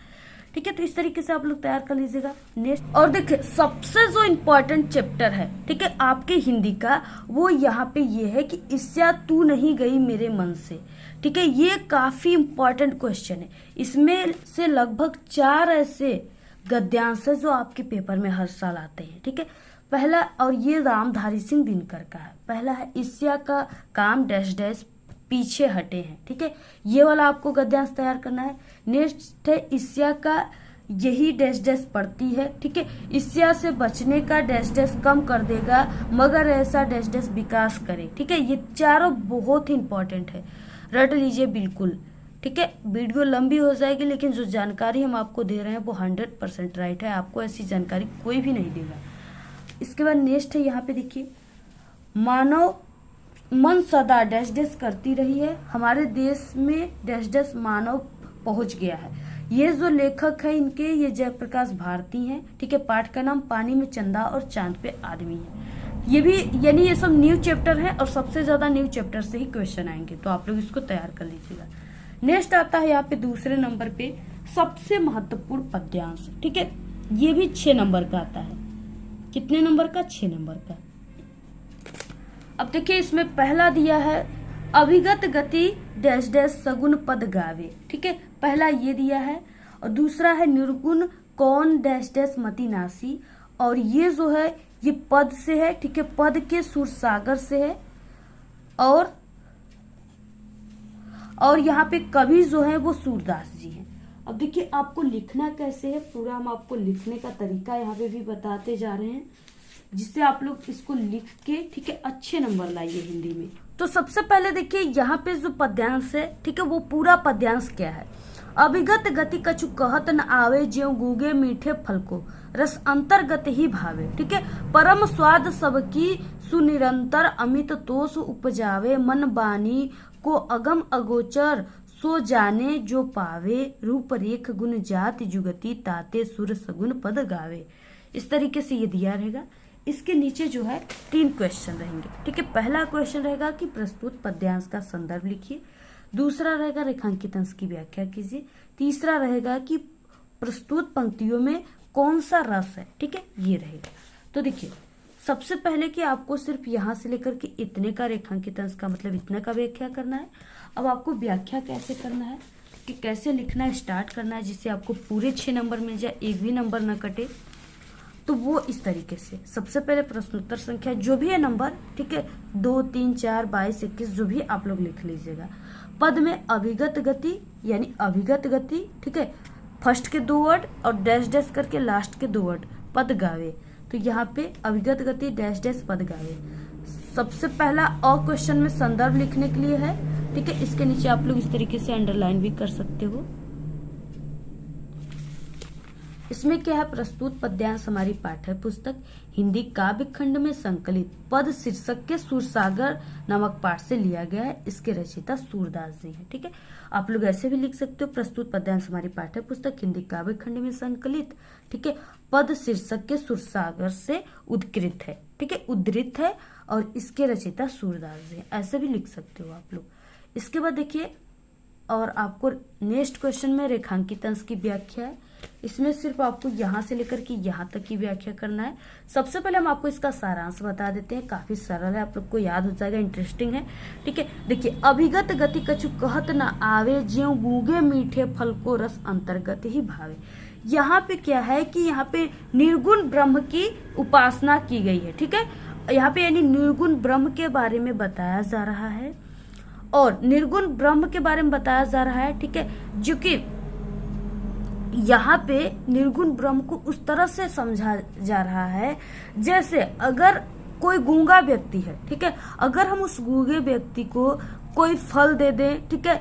ठीक है, तो इस तरीके से आप लोग तैयार कर लीजिएगा। नेक्स्ट, और देखिए सबसे जो इम्पोर्टेंट चैप्टर है ठीक है आपके हिंदी का, वो यहाँ पे ये है कि ईर्ष्या तू नहीं गई मेरे मन से। ठीक है, ये काफी इम्पोर्टेंट क्वेश्चन है, इसमें से लगभग 4 ऐसे गद्यांश है जो आपके पेपर में हर साल आते हैं। ठीक है, पहला, और ये रामधारी सिंह दिनकर का है, पहला है ईर्ष्या का काम डैश डैश पीछे हटे हैं। ठीक है, ये वाला आपको गद्यांश तैयार करना है। नेक्स्ट है ईर्ष्या का यही डैश डैश पड़ती है। ठीक है, ईर्ष्या से बचने का डैश डैश कम कर देगा मगर ऐसा डैश डैश विकास करे। ठीक है, ये चारों बहुत ही इंपॉर्टेंट है, रट लीजिए बिल्कुल। ठीक है, वीडियो लंबी हो जाएगी, लेकिन जो जानकारी हम आपको दे रहे हैं वो 100% राइट है, आपको ऐसी जानकारी कोई भी नहीं देगा। इसके बाद नेक्स्ट है यहाँ पे देखिए, मानव मन सदा डैश डैश करती रही है, हमारे देश में डैश डैश मानव पहुंच गया है। ये जो लेखक है इनके, ये जयप्रकाश भारती हैं। ठीक है, पाठ का नाम पानी में चंदा और चांद पे आदमी है। ये भी यानी ये सब न्यू चैप्टर है, और सबसे ज्यादा न्यू चैप्टर से ही क्वेश्चन आएंगे, तो आप लोग इसको तैयार कर लीजिएगा। नेक्स्ट आता है यहाँ पे दूसरे नंबर पे सबसे महत्वपूर्ण पद्यांश। ठीक है, ये भी 6 नंबर का आता है। कितने नंबर का? 6 नंबर का। अब देखिए इसमें पहला दिया है अभिगत गति डैश डैश सगुन पद गावे। ठीक है, पहला ये दिया है, और दूसरा है निर्गुण कौन डैश डैश मति नासी, और ये जो है ये पद से है। ठीक है, पद के सुर सागर से है, और यहाँ पे कवि जो है वो सूरदास जी हैं। अब देखिए आपको लिखना कैसे है, पूरा हम आपको लिखने का तरीका यहाँ पे भी बताते जा रहे हैं। जिससे आप लोग इसको लिख के ठीक है अच्छे नंबर लाइए हिंदी में। तो सबसे पहले देखिए यहाँ पे जो पद्यांश है ठीक है वो पूरा पद्यांश क्या है। अभिगत गति कछु कहत न आवे, ज्यों गूगे मीठे फल को रस अंतर्गत ही भावे। ठीक है, परम स्वाद सबकी सुनिरंतर, अमित तोष उपजावे, मन बानी को अगम अगोचर, सो जाने जो पावे, रूप रेख गुण जाति जुगति, ताते सुर सगुन पद गावे। इस तरीके से ये दिया रहेगा। इसके नीचे जो है 3 क्वेश्चन रहेंगे। ठीक है, पहला क्वेश्चन रहेगा कि प्रस्तुत पद्यांश का संदर्भ लिखिए। दूसरा रहेगा रेखांकित अंश की व्याख्या कीजिए। तीसरा रहेगा कि प्रस्तुत पंक्तियों में कौन सा रस है। ठीक है, ये रहेगा। तो देखिए सबसे पहले कि आपको सिर्फ यहाँ से लेकर के इतने का रेखांकित अंश का मतलब इतने का व्याख्या करना है। अब आपको व्याख्या कैसे करना है कि कैसे लिखना स्टार्ट करना है जिससे आपको पूरे 6 नंबर मिल जाए, एक भी नंबर न कटे। तो वो इस तरीके से सबसे पहले प्रश्नोत्तर संख्या जो भी है नंबर, ठीक है, 2, 3, 4, 22, 21 जो भी आप लोग लिख लीजिएगा। पद में अभिगत गति यानी अभिगत गति, ठीक है, फर्स्ट के 2 वर्ड और डैश डैश करके लास्ट के 2 वर्ड, पद गावे। तो यहाँ पे अभिगत गति डैश डैश पद गावे। सबसे पहला और क्वेश्चन में संदर्भ लिखने के लिए है। ठीक है, इसके नीचे आप लोग इस तरीके से अंडरलाइन भी कर सकते हो। इसमें क्या है, प्रस्तुत पद्यांश हमारी पाठ्य पुस्तक हिंदी काव्य खंड में संकलित पद शीर्षक के सूरसागर नामक पाठ से लिया गया है। इसके रचयिता सूरदास जी हैं। ठीक है, आप लोग ऐसे भी लिख सकते हो, प्रस्तुत पद्यांश हमारी पाठ्य पुस्तक हिंदी काव्य खंड में संकलित, ठीक है, पद शीर्षक के सूरसागर से उद्धृत है। ठीक है, उद्धृत है और इसके रचयिता सूरदास जी, ऐसे भी लिख सकते हो आप लोग। इसके बाद देखिए, और आपको नेक्स्ट क्वेश्चन में रेखांकित अंश की व्याख्या है। इसमें सिर्फ आपको यहाँ से लेकर के यहाँ तक की व्याख्या करना है। सबसे पहले हम आपको इसका सारांश बता देते हैं, काफी सरल है, आप लोग को याद हो जाएगा, इंटरेस्टिंग है। ठीक है, देखिए, अभिगत गति कछु कहत न आवे, ज्यों गूगे मीठे फल को रस अंतर्गत ही भावे। यहाँ पे क्या है कि यहाँ पे निर्गुण ब्रह्म की उपासना की गई है। ठीक है, यहाँ पे यानी निर्गुण ब्रह्म के बारे में बताया जा रहा है और निर्गुण ब्रह्म के बारे में बताया जा रहा है। ठीक है, जो कि यहाँ पे निर्गुण ब्रह्म को उस तरह से समझा जा रहा है जैसे अगर कोई गूंगा व्यक्ति है, ठीक है, अगर हम उस गूंगे व्यक्ति को कोई फल दे दें, ठीक है,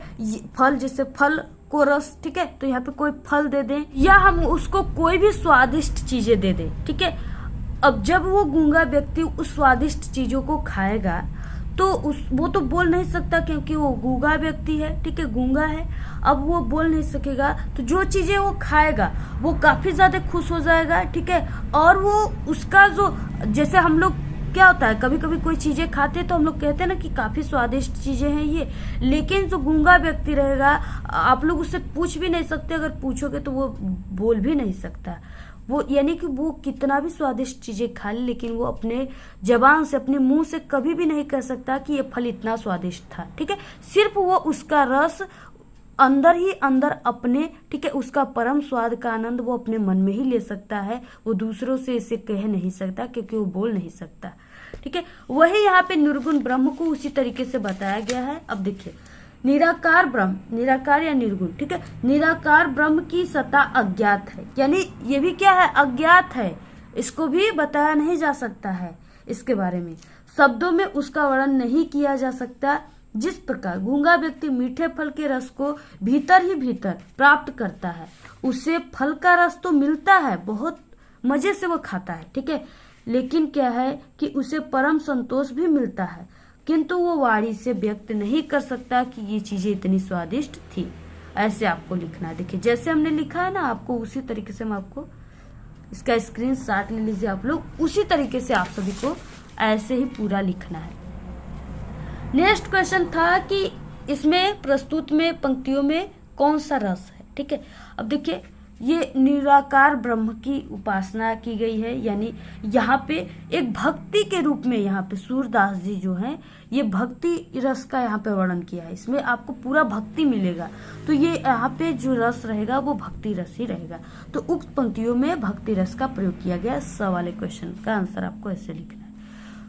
फल जैसे फल को रस, ठीक है, तो यहाँ पे कोई फल दे दें या हम उसको कोई भी स्वादिष्ट चीजें दे दें। ठीक है, अब जब वो गूंगा व्यक्ति उस स्वादिष्ट चीजों को खाएगा तो वो तो बोल नहीं सकता क्योंकि वो गूंगा व्यक्ति है। ठीक है, गूंगा है, अब वो बोल नहीं सकेगा, तो जो चीजें वो खाएगा वो काफी ज्यादा खुश हो जाएगा। ठीक है, और वो उसका जो जैसे हम लोग क्या होता है, कभी कभी कोई चीजें खाते हैं तो हम लोग कहते हैं ना कि काफी स्वादिष्ट चीजें हैं ये, लेकिन जो गूंगा व्यक्ति रहेगा आप लोग उससे पूछ भी नहीं सकते, अगर पूछोगे तो वो बोल भी नहीं सकता। वो यानी कि वो कितना भी स्वादिष्ट चीजें खा ले लेकिन वो अपने जबान से अपने मुंह से कभी भी नहीं कह सकता कि ये फल इतना स्वादिष्ट था। ठीक है, सिर्फ वो उसका रस अंदर ही अंदर अपने, ठीक है, उसका परम स्वाद का आनंद वो अपने मन में ही ले सकता है, वो दूसरों से इसे कह नहीं सकता क्योंकि वो बोल नहीं सकता। ठीक है, वही यहाँ पे निर्गुण ब्रह्म को उसी तरीके से बताया गया है। अब देखिए, निराकार ब्रह्म, निराकार या निर्गुण, ठीक है, निराकार ब्रह्म की सत्ता अज्ञात है, यानी ये भी क्या है, अज्ञात है, इसको भी बताया नहीं जा सकता है, इसके बारे में शब्दों में उसका वर्णन नहीं किया जा सकता। जिस प्रकार गूंगा व्यक्ति मीठे फल के रस को भीतर ही भीतर प्राप्त करता है, उसे फल का रस तो मिलता है, बहुत मजे से वो खाता है। ठीक है, लेकिन क्या है कि उसे परम संतोष भी मिलता है, किंतु वो वाणी से व्यक्त नहीं कर सकता कि ये चीजें इतनी स्वादिष्ट थी। ऐसे आपको लिखना है। देखिए जैसे हमने लिखा है ना, आपको उसी तरीके से हम आपको इसका स्क्रीनशॉट ले लीजिए आप लोग, उसी तरीके से आप सभी को ऐसे ही पूरा लिखना है। नेक्स्ट क्वेश्चन था कि इसमें प्रस्तुत में पंक्तियों में कौन सा रस है। ठीक है, अब देखिए, ये निराकार ब्रह्म की उपासना की गई है, यानी यहाँ पे एक भक्ति के रूप में यहाँ पे सूरदास जी जो हैं ये भक्ति रस का यहाँ पे वर्णन किया है। इसमें आपको पूरा भक्ति मिलेगा, तो ये यहाँ पे जो रस रहेगा वो भक्ति रस ही रहेगा। तो उक्त पंक्तियों में भक्ति रस का प्रयोग किया गया। सवाल क्वेश्चन का आंसर आपको ऐसे लिखना है,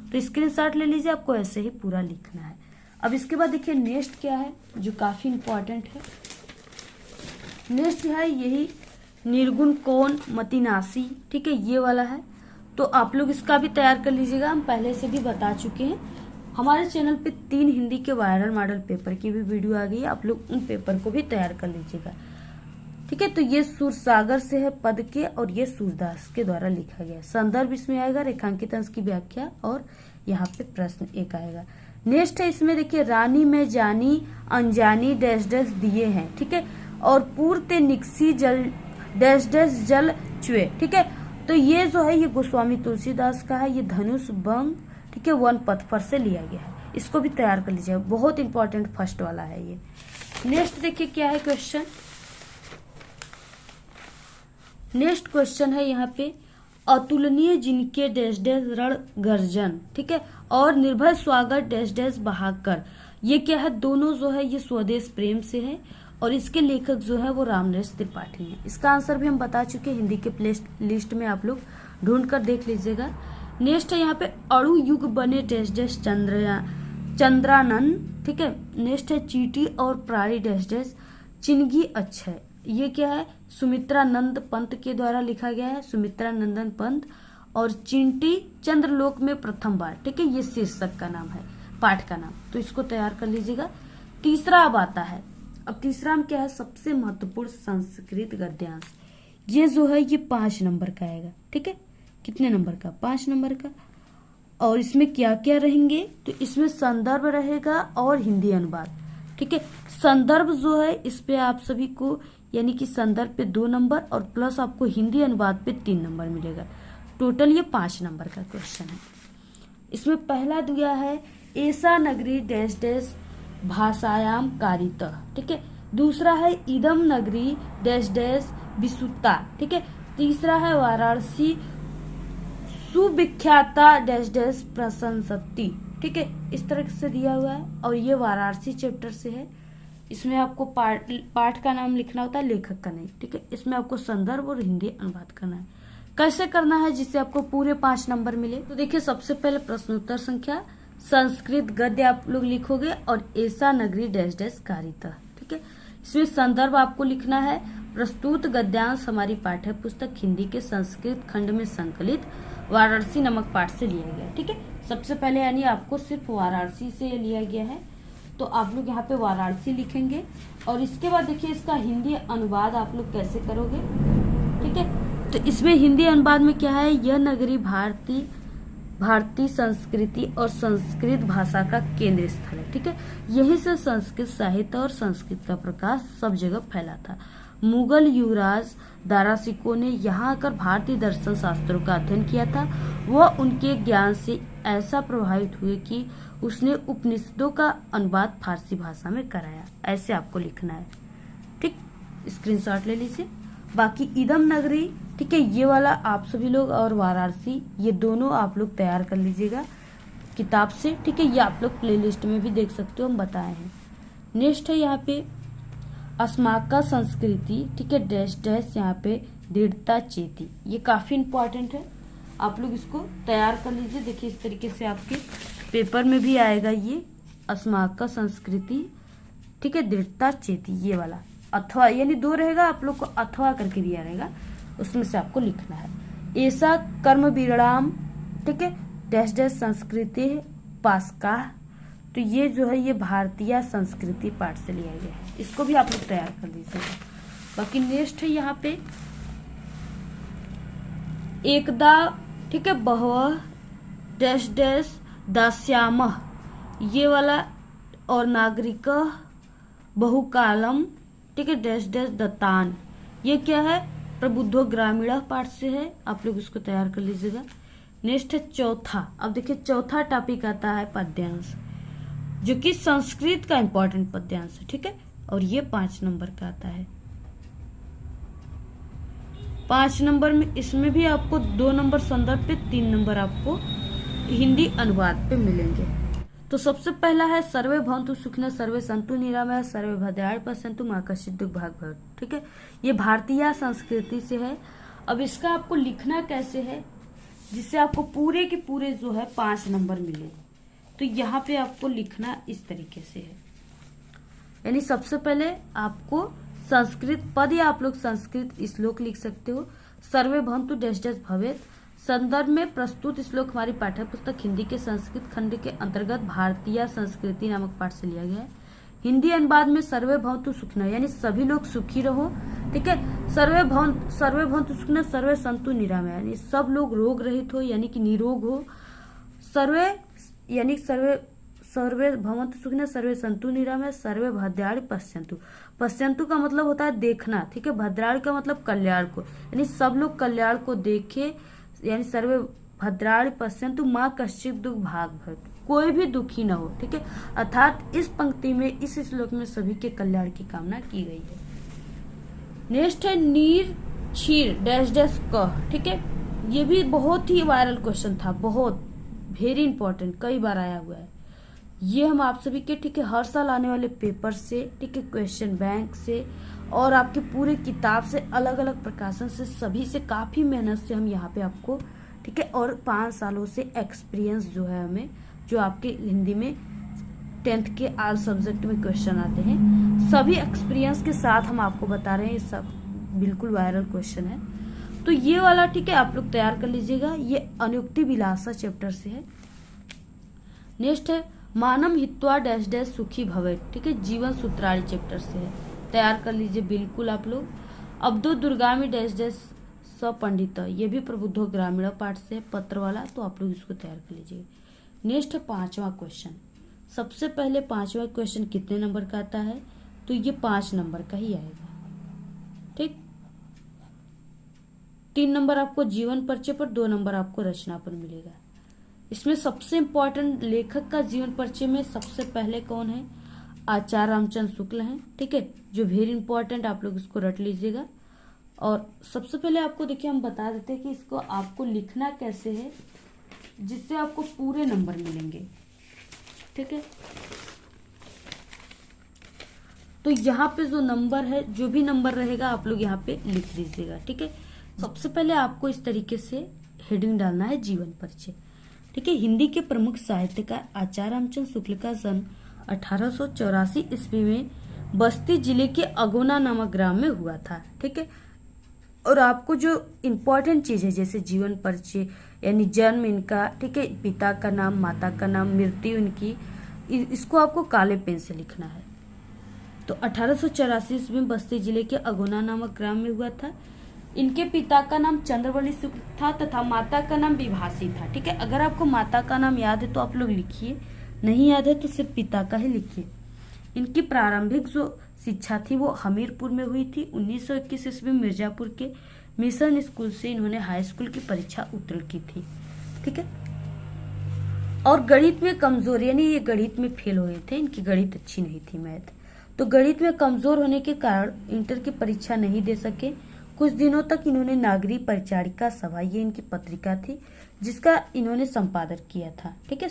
तो स्क्रीनशॉट ले लीजिए, आपको ऐसे ही पूरा लिखना है। अब इसके बाद देखिए नेक्स्ट क्या है जो काफी इंपॉर्टेंट है। नेक्स्ट है यही निर्गुण कौन मतिनासी, ठीक है, ये वाला है। तो आप लोग इसका भी तैयार कर लीजिएगा। हम पहले से भी बता चुके हैं, हमारे चैनल पे 3 हिंदी के वायरल मॉडल पेपर की भी वीडियो आ गई है, आप लोग उन पेपर को भी तैयार कर लीजिएगा। ठीक है, तो ये सूरसागर से है पद के, और ये सूरदास के द्वारा लिखा गया। संदर्भ इसमें आएगा, रेखांकित अंश की व्याख्या, और यहाँ पे प्रश्न एक आएगा। नेक्स्ट है इसमें देखिए, रानी में जानी अनजानी डैश डैश दिए हैं। ठीक है, और पूर्ते निक्सी जल डैश डैश जल चुए। ठीक है, तो ये जो है ये गोस्वामी तुलसीदास का है, ये धनुष बंग, ठीक है, वन पथ से लिया गया है। इसको भी तैयार कर लीजिएगा, बहुत इंपॉर्टेंट फर्स्ट वाला है ये। नेक्स्ट देखिए क्या है क्वेश्चन। नेक्स्ट क्वेश्चन है यहाँ पे, अतुलनीय जिनके डैश डैश रण गर्जन, ठीक है, और निर्भय स्वागत डैश डैश बहाकर। ये क्या है, दोनों जो है ये स्वदेश प्रेम से है, और इसके लेखक जो है वो रामनरेश त्रिपाठी हैं। इसका आंसर भी हम बता चुके हैं, हिंदी के प्ले लिस्ट में आप लोग ढूंढ कर देख लीजिएगा। नेक्स्ट है यहाँ पे, अणु युग बने डैश डैश चंद्रानंद। ठीक है, नेक्स्ट है, चीटी और प्राणी डैश डैश चिन्हगी अक्षय। ये क्या है, सुमित्रानंद पंत के द्वारा लिखा गया है, सुमित्रानंदन पंत, और चिंटी चंद्रलोक में प्रथम बार। ठीक है, ये शीर्षक का नाम है, पाठ का नाम, तो इसको तैयार कर लीजिएगा। तीसरा अब आता है, अब तीसरा में क्या है, सबसे महत्वपूर्ण संस्कृत गद्यांश। ये जो है ये 5 नंबर का आएगा। ठीक है, कितने नंबर का, 5 नंबर का। और इसमें क्या क्या रहेंगे, तो इसमें संदर्भ रहेगा और हिंदी अनुवाद। ठीक है, संदर्भ जो है इस पे आप सभी को, यानी कि संदर्भ पे 2 नंबर और प्लस आपको हिंदी अनुवाद पे 3 नंबर मिलेगा। टोटल ये 5 नंबर का क्वेश्चन है। इसमें पहला दिया है, ऐसा नगरी डैश डैश भाषायाम कारितः। ठीक है, दूसरा है, इदम नगरी डैश डैश विसुता। ठीक है, तीसरा है, वाराणसी सुविख्याता डैश डैश प्रशंसती। ठीक है, इस तरह से दिया हुआ है, और ये वाराणसी चैप्टर से है। इसमें आपको पाठ का नाम लिखना होता है, लेखक का नहीं। ठीक है, इसमें आपको संदर्भ और हिंदी अनुवाद करना है। कैसे करना है जिससे आपको पूरे 5 नंबर मिले, तो देखिए सबसे पहले प्रश्नोत्तर संख्या, संस्कृत गद्य आप लोग लिखोगे, और ऐसा नगरी डैश डैश कारितः। ठीक है, इसमें संदर्भ आपको लिखना है, प्रस्तुत गद्यांश हमारी पाठ्य पुस्तक हिंदी के संस्कृत खंड में संकलित वाराणसी नामक पाठ से लिया गया है। ठीक है, सबसे पहले यानी आपको सिर्फ वाराणसी से लिया गया है, तो आप लोग यहाँ पे वाराणसी लिखेंगे। और इसके बाद देखिए इसका हिंदी अनुवाद आप लोग कैसे करोगे। ठीक है, तो इसमें हिंदी अनुवाद में क्या है, यह नगरी भारतीय संस्कृति और संस्कृत भाषा का केंद्र स्थल है। ठीक है, यहीं से संस्कृत साहित्य और संस्कृत का प्रकाश सब जगह फैला था। मुगल युवराज दारा सिकोह ने यहाँ आकर भारतीय दर्शन शास्त्रों का अध्ययन किया था। वह उनके ज्ञान से ऐसा प्रभावित हुए कि उसने उपनिषदों का अनुवाद फारसी भाषा में कराया। ऐसे आपको लिखना है। ठीक, स्क्रीनशॉट ले लीजिए। बाकी इदम नगरी, ठीक है, ये वाला आप सभी लोग, और वाराणसी, ये दोनों आप लोग तैयार कर लीजिएगा किताब से। ठीक है, ये आप लोग प्लेलिस्ट में भी देख सकते हो, हम बताए हैं। नेक्स्ट है यहाँ पे, अस्माका संस्कृति, ठीक है, डैश डैश यहाँ पे दृढ़ता चेती। ये काफी इंपॉर्टेंट है, आप लोग इसको तैयार कर लीजिए। देखिए इस तरीके से आपके पेपर में भी आएगा ये, अस्माका संस्कृति, ठीक है, दृढ़ता चेती, ये वाला अथवा, यानी 2 रहेगा, आप लोग को अथवा करके दिया रहेगा, उसमें से आपको लिखना है। ऐसा कर्म विराम, ठीक है, डैश डैश संस्कृति पास्का। तो ये जो है ये भारतीय संस्कृति पाठ से लिया गया है, इसको भी आप लोग तैयार कर लीजिएगा। बाकी नेक्स्ट है यहाँ पे, एकदा, ठीक है, बहव डैश डैश दास्यामः, ये वाला, और नागरिक बहुकालम, ठीक है, डैश डैश दत्तान। ये क्या है, प्रबुद्धो ग्रामीण पाठ से है, आप लोग इसको तैयार कर लीजिएगा। नेक्स्ट है चौथा, अब देखिए चौथा टॉपिक आता है पद्यांश, जो कि संस्कृत का इंपॉर्टेंट पद्यांश है। ठीक है, और ये 5 नंबर का आता है। 5 नंबर में इसमें भी आपको 2 नंबर संदर्भ पे, 3 नंबर आपको हिंदी अनुवाद पे मिलेंगे। तो सबसे पहला है, सर्वे भवन्तु सुखिनः सर्वे सन्तु निरामया सर्वे भद्राणि पश्यन्तु मा कश्चित् दुःख भाग् भवेत्। ठीक है, ये भारतीय संस्कृति से है। अब इसका आपको लिखना कैसे है जिससे आपको पूरे के पूरे जो है 5 नंबर मिले, तो यहाँ पे आपको लिखना इस तरीके से है। यानी सबसे पहले आपको संस्कृत पद, या आप लोग संस्कृत श्लोक लिख सकते हो, सर्वे भवन्तु डैश डैश भवेत् संदर्भ में प्रस्तुत श्लोक हमारी पाठ्य पुस्तक हिंदी के संस्कृत खंड के अंतर्गत भारतीय संस्कृति नामक पाठ से लिया गया है। हिंदी अनुवाद में सर्वे भवन्तु सुखिनः यानी सभी लोग सुखी रहो, ठीक है। सर्वे भवन्तु सुखिनः सर्वे सन्तु निरामयाः यानी सब लोग रोग रहित हो यानी कि निरोग हो। सर्वे यानी सर्वे भवन्तु सुखिनः सर्वे सन्तु निरामयाः सर्वे भद्राणि पश्यन्तु। पश्यन्तु का मतलब होता है देखना, ठीक है। भद्राणि का मतलब कल्याण को, यानी सब लोग कल्याण को देखे, यानी सर्वे भद्राणि पश्यन्तु माँ कश्चित् दुःख भाग् भवेत् कोई भी दुखी न हो, ठीक है। अर्थात इस पंक्ति में, इस श्लोक में सभी के कल्याण की कामना की गई है। नेक्स्ट है नीर क्षीर डैश डैश कह, ठीक है। ये भी बहुत ही वायरल क्वेश्चन था, बहुत वेरी इंपॉर्टेंट, कई बार आया हुआ है। ये हम आप सभी के, ठीक है, हर साल आने वाले पेपर से, ठीक है, क्वेश्चन बैंक से और आपके पूरे किताब से, अलग अलग प्रकाशन से, सभी से काफी मेहनत से हम यहाँ पे आपको, ठीक है, और 5 सालों से एक्सपीरियंस जो है हमें, जो आपके हिंदी में 10th के ऑल सब्जेक्ट में क्वेश्चन आते हैं, सभी एक्सपीरियंस के साथ हम आपको बता रहे हैं। ये सब बिल्कुल वायरल क्वेश्चन है, तो ये वाला, ठीक है, आप लोग तैयार कर लीजिएगा। ये अनुक्ति विलासा चैप्टर से है। नेक्स्ट है मानम हित्वा डैश डैश सुखी भवेत्, ठीक है, जीवन सूत्राणी चैप्टर से है, तैयार कर लीजिए बिल्कुल आप लोग। अब्दो दुर्गामी डैश डैश सपंडित, ये भी प्रबुद्धो ग्रामीण पाठ से पत्र वाला, तो आप लोग इसको तैयार कर लीजिए। नेक्स्ट है 5वां क्वेश्चन। सबसे पहले 5वां क्वेश्चन कितने नंबर का आता है, तो ये 5 नंबर का ही आएगा, ठीक। 3 नंबर आपको जीवन परिचय पर, 2 नंबर आपको रचना पर मिलेगा। इसमें सबसे इम्पोर्टेंट लेखक का जीवन परिचय में सबसे पहले कौन है, आचार्य रामचंद्र शुक्ल हैं, ठीक है, जो वेरी इंपॉर्टेंट, आप लोग इसको रट लीजिएगा। और सबसे पहले आपको देखिए हम बता देते हैं कि इसको आपको लिखना कैसे है जिससे आपको पूरे नंबर मिलेंगे, ठीक है। तो यहाँ पे जो नंबर है, जो भी नंबर रहेगा आप लोग यहाँ पे लिख दीजिएगा, ठीक है। सबसे पहले आपको इस तरीके से हेडिंग डालना है जीवन परिचय, ठीक है। हिंदी के प्रमुख साहित्यकार आचार्य रामचंद्र शुक्ल का जन्म 1884 ईस्वी में बस्ती जिले के अगोना नामक ग्राम में हुआ था, ठीक है। और आपको जो इम्पोर्टेंट चीज है, जैसे जीवन परिचय यानी जन्म इनका, ठीक है, पिता का नाम, माता का नाम, मृत्यु इनकी, इसको आपको काले पेन से लिखना है। तो 1884 ईस्वी में बस्ती जिले के अगोना नामक ग्राम में हुआ था। इनके पिता का नाम चंद्रवली शुक्ल था तथा माता का नाम विभासी था, ठीक है। अगर आपको माता का नाम याद है तो आप लोग लिखिए, नहीं याद है तो सिर्फ पिता का ही लिखिए। इनकी प्रारंभिक जो शिक्षा थी वो हमीरपुर में हुई थी। 1921 ईस्वी में मिर्जापुर के मिशन स्कूल से इन्होंने हाई स्कूल की परीक्षा उत्तीर्ण की थी, ठीक है। और गणित में कमजोर, यानी ये गणित में फेल हुए थे, इनकी गणित अच्छी नहीं थी, मैथ, तो गणित में कमजोर होने के कारण इंटर की परीक्षा नहीं दे सके। कुछ दिनों तक इन्होंने नागरिक परिचारिका सभा, ये इनकी पत्रिका थी, जिसका इन्होंने संपादन किया था, ठीक है,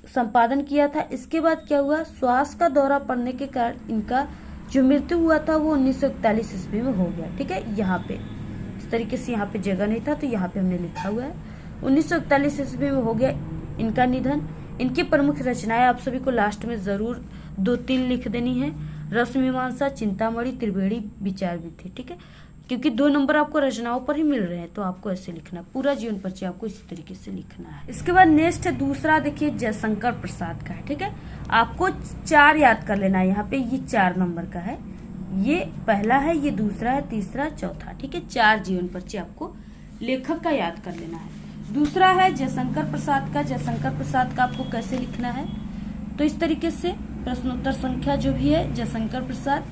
संपादन किया था। इसके बाद क्या हुआ, श्वास का दौरा पड़ने के कारण इनका जो मृत्यु हुआ था वो 1941 ईस्वी में हो गया, ठीक है। यहाँ पे इस तरीके से यहाँ पे जगह नहीं था तो यहाँ पे हमने लिखा हुआ है 1941 ईस्वी में हो गया इनका निधन। इनकी प्रमुख रचनाएं आप सभी को लास्ट में जरूर 2-3 लिख देनी है। रसमीमांसा, चिंतामणि, त्रिवेणी, विचार भी थी, ठीक है, क्योंकि 2 नंबर आपको रचनाओं पर ही मिल रहे हैं, तो आपको ऐसे लिखना, पूरा जीवन परिचय आपको इसी तरीके से लिखना है। इसके बाद नेक्स्ट है दूसरा, देखिए जयशंकर प्रसाद का है, ठीक है। आपको 4 याद कर लेना है, यहाँ पे ये 4 नंबर का है, ये पहला है, ये दूसरा है, तीसरा, चौथा, ठीक है। 4 जीवन परिचय आपको लेखक का याद कर लेना है। दूसरा है जयशंकर प्रसाद का। जयशंकर प्रसाद का आपको कैसे लिखना है, तो इस तरीके से प्रश्नोत्तर संख्या जो भी है जयशंकर प्रसाद।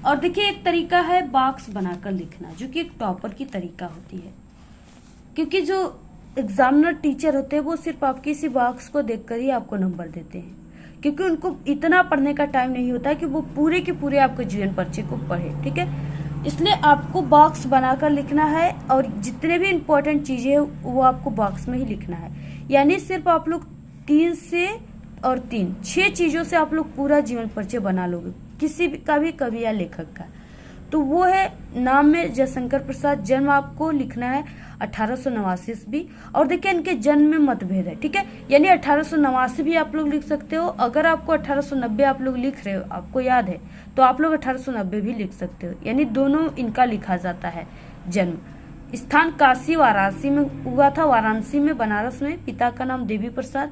और देखिए एक तरीका है बॉक्स बनाकर लिखना, जो कि एक टॉपर की तरीका होती है, क्योंकि जो एग्जामिनर टीचर होते हैं वो सिर्फ आपके इसी बॉक्स को देखकर ही आपको नंबर देते हैं, क्योंकि उनको इतना पढ़ने का टाइम नहीं होता है कि वो पूरे के पूरे आपके जीवन परिचय को पढ़े, ठीक है। इसलिए आपको बॉक्स बनाकर लिखना है और जितने भी इम्पोर्टेंट चीजें हैं वो आपको बॉक्स में ही लिखना है। यानी सिर्फ आप लोग 3 से और 6 चीजों से आप लोग पूरा जीवन परिचय बना लोगे, किसी भी का भी कवि या लेखक का। तो वो है नाम में जयशंकर प्रसाद। जन्म आपको लिखना है 1889 ईस्वी। और देखिए इनके जन्म में मतभेद है, ठीक है, यानी 1889 भी आप लोग लिख सकते हो। अगर आपको 1890 आप लोग लिख रहे हो, आपको याद है, तो आप लोग 1890 भी लिख सकते हो, यानी दोनों इनका लिखा जाता है जन्म। स्थान काशी वाराणसी में हुआ था, वाराणसी में, बनारस में। पिता का नाम देवी प्रसाद।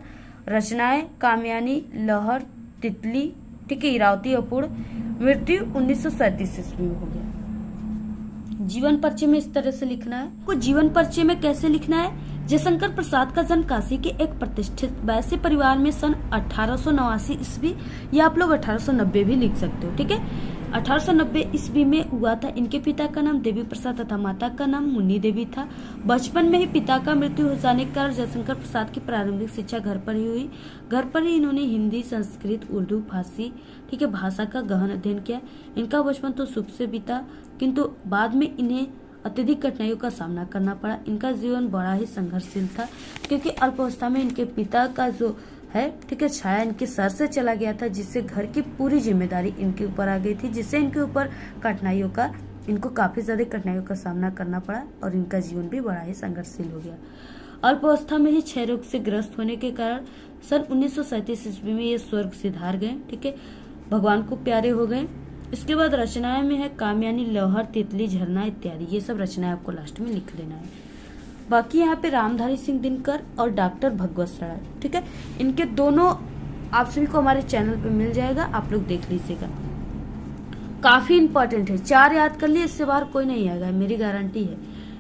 रचनाएं कामयानी, लहर, तितली, ठीक है, इरावती, अपूर्ण। मृत्यु 1937 ईस्वी में हो गया। जीवन परिचय में इस तरह से लिखना है। को जीवन परिचय में कैसे लिखना है? जयशंकर प्रसाद का जन्म काशी के एक प्रतिष्ठित वैश्य परिवार में सन 1889 ईस्वी, या आप लोग 1890 भी लिख सकते हो, ठीक है। 1890 ईस्वी में हुआ था। इनके पिता का नाम देवी प्रसाद तथा माता का नाम मुन्नी देवी था। बचपन में ही पिता का मृत्यु हो जाने के कारण जयशंकर प्रसाद की प्रारंभिक शिक्षा घर पर ही हुई। घर पर ही इन्होंने हिंदी, संस्कृत, उर्दू, फारसी, ठीक है, भाषा का गहन अध्ययन किया। इनका बचपन तो सुख से बीता, किंतु बाद में इन्हें अत्यधिक कठिनाइयों का सामना करना पड़ा। इनका जीवन बड़ा ही संघर्षशील था, क्योंकि अल्पावस्था में इनके पिता का जो है, ठीक है, छाया इनके सर से चला गया था, जिससे घर की पूरी जिम्मेदारी इनके ऊपर आ गई थी, जिससे इनके ऊपर इनको काफी ज्यादा कठिनाइयों का सामना करना पड़ा और इनका जीवन भी बड़ा ही संघर्षशील हो गया। अल्पावस्था में ही क्षय रोग से ग्रस्त होने के कारण सन 1937 ईस्वी में ये स्वर्ग सिधार गए, ठीक है, भगवान को प्यारे हो गए। इसके बाद रचनाएं में है कामयानी, लहर, तितली, झरना इत्यादि। ये सब रचनाएं आपको लास्ट में लिख देना है। बाकी यहाँ पे रामधारी सिंह दिनकर और डॉक्टर भगवत सराय, ठीक है, इनके दोनों आप सभी को हमारे चैनल पे मिल जाएगा, आप लोग देख लीजिएगा। काफी इंपॉर्टेंट है, 4 याद कर लिए, इससे बाहर कोई नहीं आएगा, मेरी गारंटी है।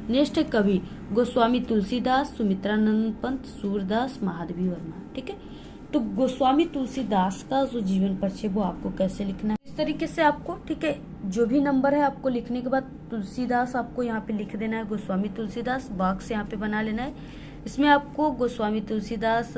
नेक्स्ट है कवि गोस्वामी तुलसीदास, सुमित्रानंद पंत, सूरदास, महादेवी वर्मा, ठीक है। तो गोस्वामी तुलसीदास का जो जीवन परिचय वो आपको कैसे लिखना है, इस तरीके से आपको, ठीक है, जो भी नंबर है आपको लिखने के बाद तुलसीदास आपको यहाँ पे लिख देना है, गोस्वामी तुलसीदास बॉक्स यहाँ पे बना लेना है। इसमें आपको गोस्वामी तुलसीदास,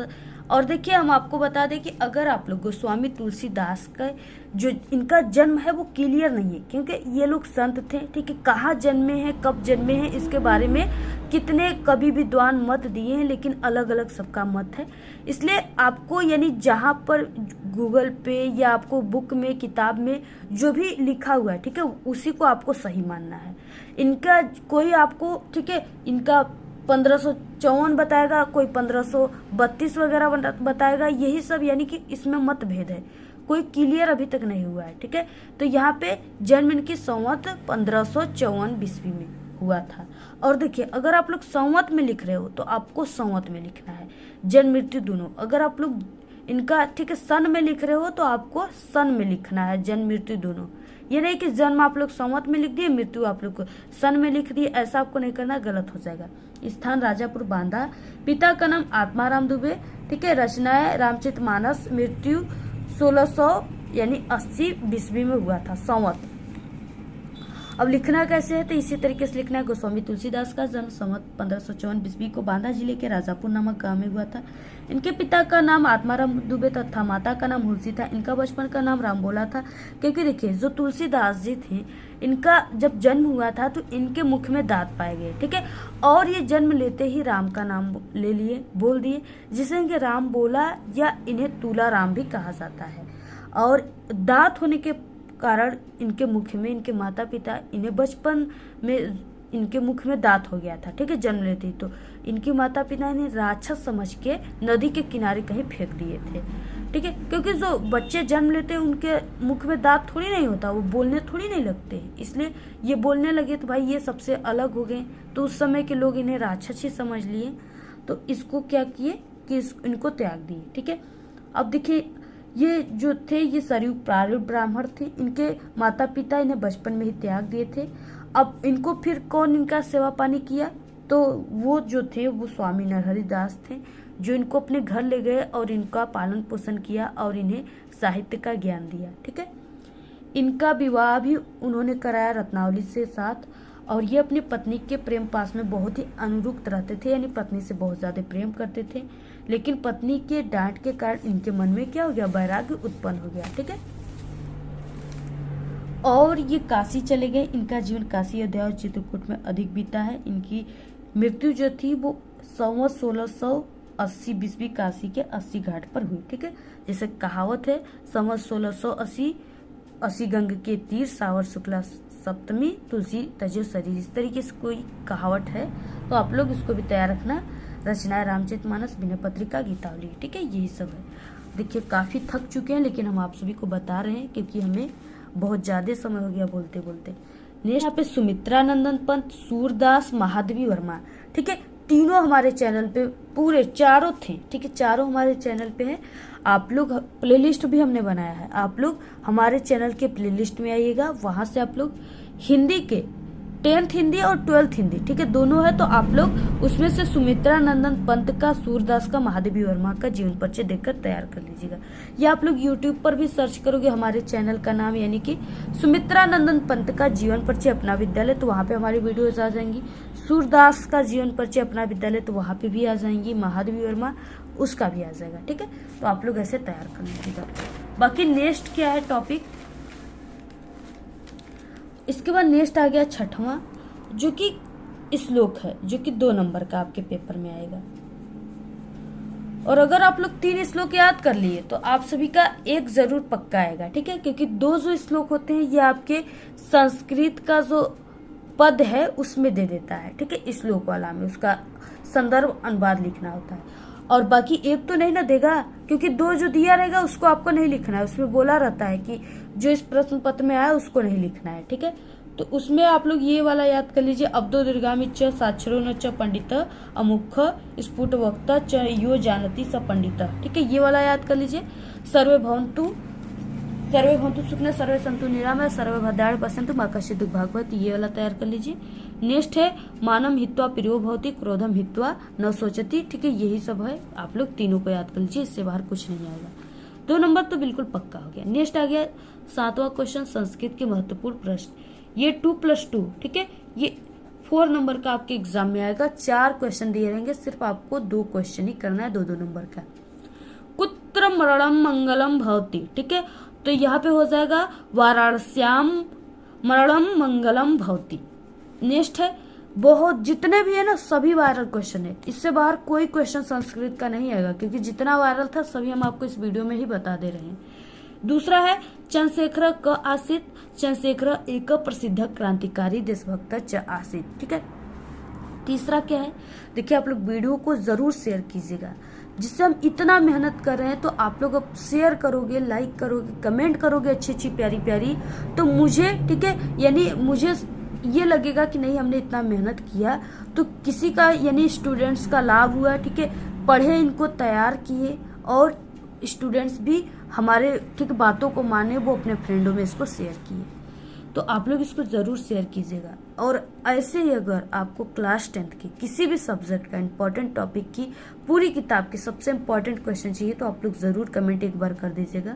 और देखिए हम आपको बता दें कि अगर आप लोग गोस्वामी तुलसीदास का जो इनका जन्म है वो क्लियर नहीं है, क्योंकि ये लोग संत थे, ठीक है, कहाँ जन्मे हैं, कब जन्मे हैं, इसके बारे में कितने कवि विद्वान मत दिए हैं, लेकिन अलग अलग सबका मत है। इसलिए आपको यानी जहाँ पर गूगल पे या आपको बुक में, किताब में जो भी लिखा हुआ है, ठीक है, उसी को आपको सही मानना है। इनका कोई आपको, ठीक है, इनका 1554 बताएगा, कोई 1532 वगैरह बताएगा, यही सब, यानी कि इसमें मतभेद है, कोई क्लियर अभी तक नहीं हुआ है, ठीक है। तो यहाँ पे जन्म इनकी संवत 1554 ईस्वी में हुआ था। और देखिए अगर आप लोग संवत में लिख रहे हो तो आपको संवत में लिखना है, जन्म मृत्यु दोनों। अगर आप लोग इनका, ठीक है, सन में लिख रहे हो तो आपको सन में लिखना है, जन्म मृत्यु दोनों। ये नहीं कि जन्म आप लोग संवत में लिख दिए, मृत्यु आप लोग को सन में लिख दिए, ऐसा आपको नहीं करना, गलत हो जाएगा। स्थान राजापुर बांदा। पिता का नाम आत्माराम दुबे, ठीक है। रचनाएं रामचरितमानस। मृत्यु 1600 यानी 80 ईस्वी में हुआ था, संवत। अब लिखना कैसे है, तो इसी तरीके से लिखना है। गोस्वामी तुलसीदास का जन्म संवत 1554 ईस्वी को बांदा जिले के राजापुर नामक गांव में हुआ था। इनके पिता का नाम आत्माराम दुबे तथा माता का नाम हुलसी था। इनका बचपन का नाम रामबोला था, क्योंकि देखिए जो तुलसीदास जी थे, इनका जब जन्म हुआ था तो इनके मुख में दांत पाए गए, ठीक है, और ये जन्म लेते ही राम का नाम ले लिए, बोल दिए, जिसे इनके राम बोला या इन्हें तुला राम भी कहा जाता है। और दांत होने के कारण इनके मुख में, इनके माता पिता, इन्हें बचपन में इनके मुख में दांत हो गया था, ठीक है, जन्म लेते ही। तो इनके माता पिता इन्हें राक्षस समझ के नदी के किनारे कहीं फेंक दिए थे, ठीक है, क्योंकि जो बच्चे जन्म लेते हैं उनके मुख में दांत थोड़ी नहीं होता, वो बोलने थोड़ी नहीं लगते, इसलिए ये बोलने लगे तो भाई ये सबसे अलग हो गए। तो उस समय के लोग इन्हें राक्षस ही समझ लिए, तो इसको क्या किए कि इनको त्याग दिए, ठीक है। अब देखिए ये जो थे ये सरयू प्रारूप ब्राह्मण थे, इनके माता पिता इन्हें बचपन में ही त्याग दिए थे। अब इनको फिर कौन इनका सेवा पानी किया, तो वो जो थे वो स्वामी नरहरि दास थे, जो इनको अपने घर ले गए और इनका पालन पोषण किया और इन्हें साहित्य का ज्ञान दिया, ठीक है। इनका विवाह भी उन्होंने कराया रत्नावली से साथ, और ये अपनी पत्नी के प्रेम पास में बहुत ही अनुरुक्त रहते थे, यानी पत्नी से बहुत ज्यादा प्रेम करते थे। लेकिन पत्नी के डांट के कारण इनके मन में क्या हो गया, वैराग्य उत्पन्न हो गया, ठीक है। और ये काशी चले गए। इनका जीवन काशी, अयोध्या और चित्रकूट में अधिक बीता है। इनकी मृत्यु जो थी वो संवत 1680 ईस्वी काशी के 80 घाट पर हुई, ठीक है। जैसे कहावत है, संवत 1680 गंग के तीर, सावर शुक्ला सप्तमी, तुलसी तजो शरीर, इस तरीके से कोई कहावत है, तो आप लोग इसको भी तैयार रखना। रचनाएं रामचरितमानस, विनय पत्रिका, गीतावली, ठीक है, यही सब है। देखिए काफी थक चुके हैं, लेकिन हम आप सभी को बता रहे हैं क्योंकि हमें बहुत ज्यादा समय हो गया बोलते बोलते। नेक्स्ट यहाँ पे सुमित्रा नंदन पंत, सूरदास, महादेवी वर्मा, ठीक है। तीनों हमारे चैनल पे पूरे चारों थे, ठीक है, चारों हमारे चैनल पे है। आप लोग प्लेलिस्ट भी हमने बनाया है, आप लोग हमारे चैनल के प्लेलिस्ट में आइएगा, वहां से आप लोग हिंदी के 10th हिंदी और 12th हिंदी, ठीक है, दोनों है, तो आप लोग उसमें से सुमित्रा नंदन पंत का, सूरदास का, महादेवी वर्मा का जीवन परिचय देखकर तैयार कर लीजिएगा। या आप लोग यूट्यूब पर भी सर्च करोगे हमारे चैनल का नाम यानी कि सुमित्रा नंदन पंत का जीवन परिचय अपना विद्यालय, तो वहाँ पे हमारी वीडियोज आ जाएंगी। सूरदास का जीवन परिचय अपना विद्यालय, तो वहाँ पे भी आ जाएंगी। महादेवी वर्मा उसका भी आ जाएगा, ठीक है। तो आप लोग ऐसे तैयार कर लीजिएगा। बाकी नेक्स्ट क्या है टॉपिक, इसके बाद नेक्स्ट आ गया 6वां, जो कि श्लोक है, जो कि 2 नंबर का आपके पेपर में आएगा। और अगर आप लोग 3 श्लोक याद कर लिए तो आप सभी का एक जरूर पक्का आएगा, ठीक है, क्योंकि 2 जो श्लोक होते हैं ये आपके संस्कृत का जो पद है उसमें दे देता है, ठीक है, श्लोक वाला में उसका संदर्भ अनुवाद लिखना होता है। और बाकी एक तो नहीं ना देगा, क्योंकि 2 जो दिया रहेगा उसको आपको नहीं लिखना है, उसमें बोला रहता है कि जो इस प्रश्न पत्र में आया उसको नहीं लिखना है, ठीक है। तो उसमें आप लोग ये वाला याद कर लीजिए, अब्दो दीर्घामी च साक्षरो न च पंडित अमुख स्फुट वक्ता च यो जानती स पंडित, ठीक है, ये वाला याद कर लीजिए। सर्वे भवन्तु सुखिनः सर्वे सन्तु निरामया सर्वे भद्राणि पश्यन्तु मा कश्चित् दुःख भाग् भवेत्, ये वाला तैयार कर लीजिए। नेक्स्ट है मानम हित्वा प्रियो भवति क्रोधम हित्वा न सोचती, ठीक है, यही सब है, आप लोग तीनों को याद कर लीजिए, इससे बाहर कुछ नहीं आएगा। 2 नंबर तो बिल्कुल पक्का हो गया। नेक्स्ट आ गया 7वां क्वेश्चन, संस्कृत के महत्वपूर्ण प्रश्न, ये 2+2, ठीक है, ये 4 नंबर का आपके एग्जाम में आएगा। 4 क्वेश्चन दिए रहेंगे, सिर्फ आपको 2 क्वेश्चन ही करना है, 2-2 नंबर का। कुत्र मरणम मंगलम भवति, ठीक है, तो यहाँ पे हो जाएगा वाराणस्याम मरणम मंगलम भवति। नेक्स्ट है बहुत जितने भी है ना सभी वायरल क्वेश्चन है, इससे बाहर कोई क्वेश्चन संस्कृत का नहीं आएगा, क्योंकि जितना वायरल था सभी हम आपको इस वीडियो में ही बता दे रहे हैं। दूसरा है चंद्रशेखर क आसीत, चंद्रशेखर एक प्रसिद्ध क्रांतिकारी देशभक्त च आसीत, ठीक है। तीसरा क्या है, देखिए आप लोग वीडियो को जरूर शेयर कीजिएगा, जिससे हम इतना मेहनत कर रहे हैं, तो आप लोग अब शेयर करोगे, लाइक करोगे, कमेंट करोगे अच्छी अच्छी प्यारी प्यारी, तो मुझे, ठीक है, यानी मुझे ये लगेगा कि नहीं हमने इतना मेहनत किया तो किसी का यानी स्टूडेंट्स का लाभ हुआ, ठीक है, पढ़े, इनको तैयार किए और स्टूडेंट्स भी हमारे ठीक बातों को माने, वो अपने फ्रेंडों में इसको शेयर किए। तो आप लोग इसको जरूर शेयर कीजिएगा। और ऐसे ही अगर आपको क्लास 10th की किसी भी सब्जेक्ट का इंपॉर्टेंट टॉपिक की पूरी किताब के सबसे इंपॉर्टेंट क्वेश्चन चाहिए तो आप लोग जरूर कमेंट एक बार कर दीजिएगा,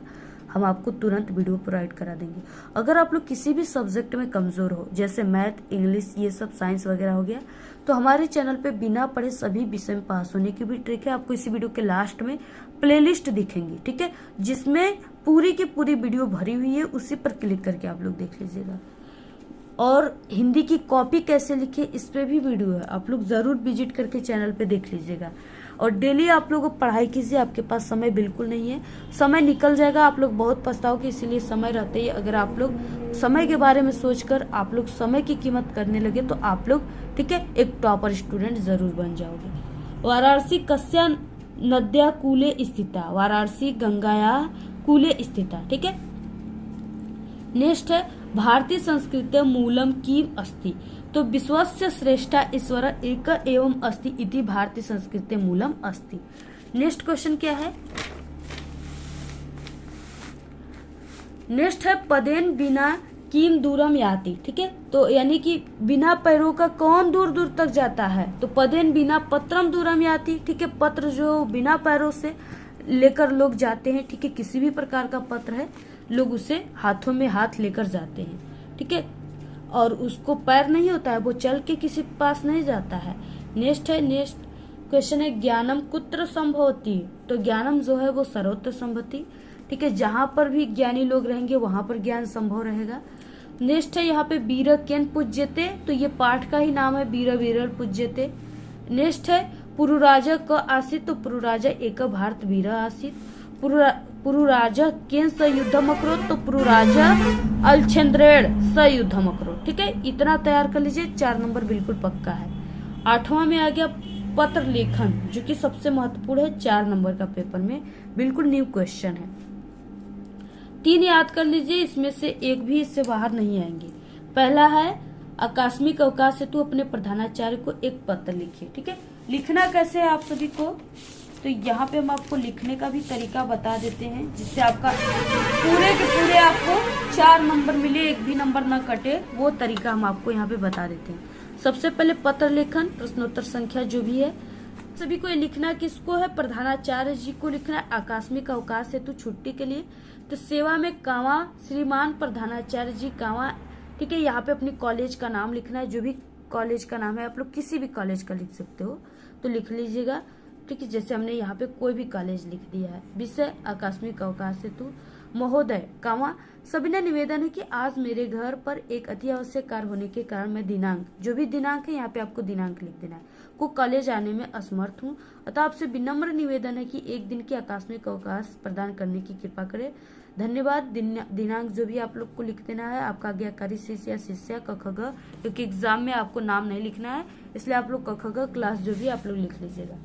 हम आपको तुरंत वीडियो प्रोवाइड करा देंगे। अगर आप लोग किसी भी सब्जेक्ट में कमजोर हो, जैसे मैथ, इंग्लिश, ये सब साइंस वगैरह हो गया, तो हमारे चैनल पे बिना पढ़े सभी विषय में पास होने की भी ट्रिक है। आपको इसी वीडियो के लास्ट में प्लेलिस्ट दिखेंगी, ठीक है, जिसमें पूरी की पूरी वीडियो भरी हुई है, उसी पर क्लिक करके आप लोग देख लीजिएगा। और हिंदी की कॉपी कैसे लिखे इस पे भी वीडियो है, आप लोग जरूर विजिट करके चैनल पे देख लीजिएगा। और डेली आप लोग पढ़ाई कीजिए, आपके पास समय बिल्कुल नहीं है, समय निकल जाएगा, आप लोग बहुत पछताओगे, इसीलिए समय रहते ही अगर आप लोग समय के बारे में सोचकर आप लोग समय की कीमत करने लगे तो आप लोग, ठीक है, एक टॉपर स्टूडेंट जरूर बन जाओगे। वाराणसी कस्या नद्या कूले स्थिता, वाराणसी गंगाया कूले स्थिता, ठीक है। नेक्स्ट है भारतीय संस्कृत मूलम किम अस्ति, तो विश्वस्य श्रेष्ठा ईश्वर एक एवं अस्ति इति भारतीय संस्कृत मूलम अस्ति। नेक्स्ट क्वेश्चन क्या है, नेक्स्ट है पदेन बिना किम दूरम याति, ठीक है, तो यानी कि बिना पैरों का कौन दूर दूर तक जाता है, तो पदेन बिना पत्रम दूरम याति, ठीक है, पत्र जो बिना पैरों से लेकर लोग जाते हैं, ठीक है, किसी भी प्रकार का पत्र है लोग उसे हाथों में हाथ लेकर जाते हैं, ठीक है, और उसको पैर नहीं होता है, वो चल के किसी के पास नहीं जाता है। नेक्स्ट क्वेश्चन है ज्ञानम कुत्र संभवति, तो ज्ञानम जो है वो सर्वत्र संभवति, ठीक है, जहां पर भी ज्ञानी लोग रहेंगे वहां पर ज्ञान संभव रहेगा। नेक्स्ट है यहाँ पे वीर केन पूज्यते, तो ये पाठ का ही नाम है, वीर वीरल पूज्यते। नेक्स्ट है पुरुराजा क आसित, तो पुरुराजा एक भारत वीर आसित। पुरुराजा केन स युद्धम अकरोत, तो पुरुराजा अलछेंद्रेण स युद्धम अकरोत, ठीक है, इतना तैयार कर लीजिए, 4 नंबर बिल्कुल पक्का है। 8वां में आ गया पत्र लेखन, जो कि सबसे महत्वपूर्ण है, 4 नंबर का पेपर में बिल्कुल न्यू क्वेश्चन है। 3 याद कर लीजिए, इसमें से एक भी इससे बाहर नहीं आएंगे। पहला है आकस्मिक अवकाश हेतु अपने प्रधानाचार्य को एक पत्र लिखिए। ठीक है, लिखना कैसे है आप सभी को, तो यहाँ पे हम आपको लिखने का भी तरीका बता देते हैं, जिससे आपका पूरे के पूरे आपको 4 नंबर मिले, एक भी नंबर ना कटे, वो तरीका हम आपको यहाँ पे बता देते हैं। सबसे पहले पत्र लेखन, प्रश्नोत्तर संख्या जो भी है सभी को ये लिखना किसको है, प्रधानाचार्य जी को लिखना है आकस्मिक अवकाश हेतु छुट्टी के लिए। तो सेवा में कावा श्रीमान प्रधानाचार्य जी कावा। ठीक है, यहाँ पे अपनी कॉलेज का नाम लिखना है, जो भी कॉलेज का नाम है, आप लोग किसी भी कॉलेज का लिख सकते हो तो लिख लीजिएगा। ठीक है, जैसे हमने यहाँ पे कोई भी कॉलेज लिख दिया है। विषय आकस्मिक अवकाश हेतु महोदय कामा सविनय निवेदन है कि आज मेरे घर पर एक अति आवश्यक कार्य होने के कारण मैं दिनांक, जो भी दिनांक है यहाँ पे आपको दिनांक लिख देना है, को कॉलेज आने में असमर्थ हूँ, अतः आपसे विनम्र निवेदन है कि एक दिन की आकस्मिक अवकाश प्रदान करने की कृपा करें। धन्यवाद। दिनांक जो भी आप लोग को लिख देना है, आपका आज्ञाकारी शिष्य या शिष्या क ख ग, क्योंकि एग्जाम में आपको नाम नहीं लिखना है, इसलिए आप लोग क ख ग क्लास जो भी आप लोग लिख लीजिएगा।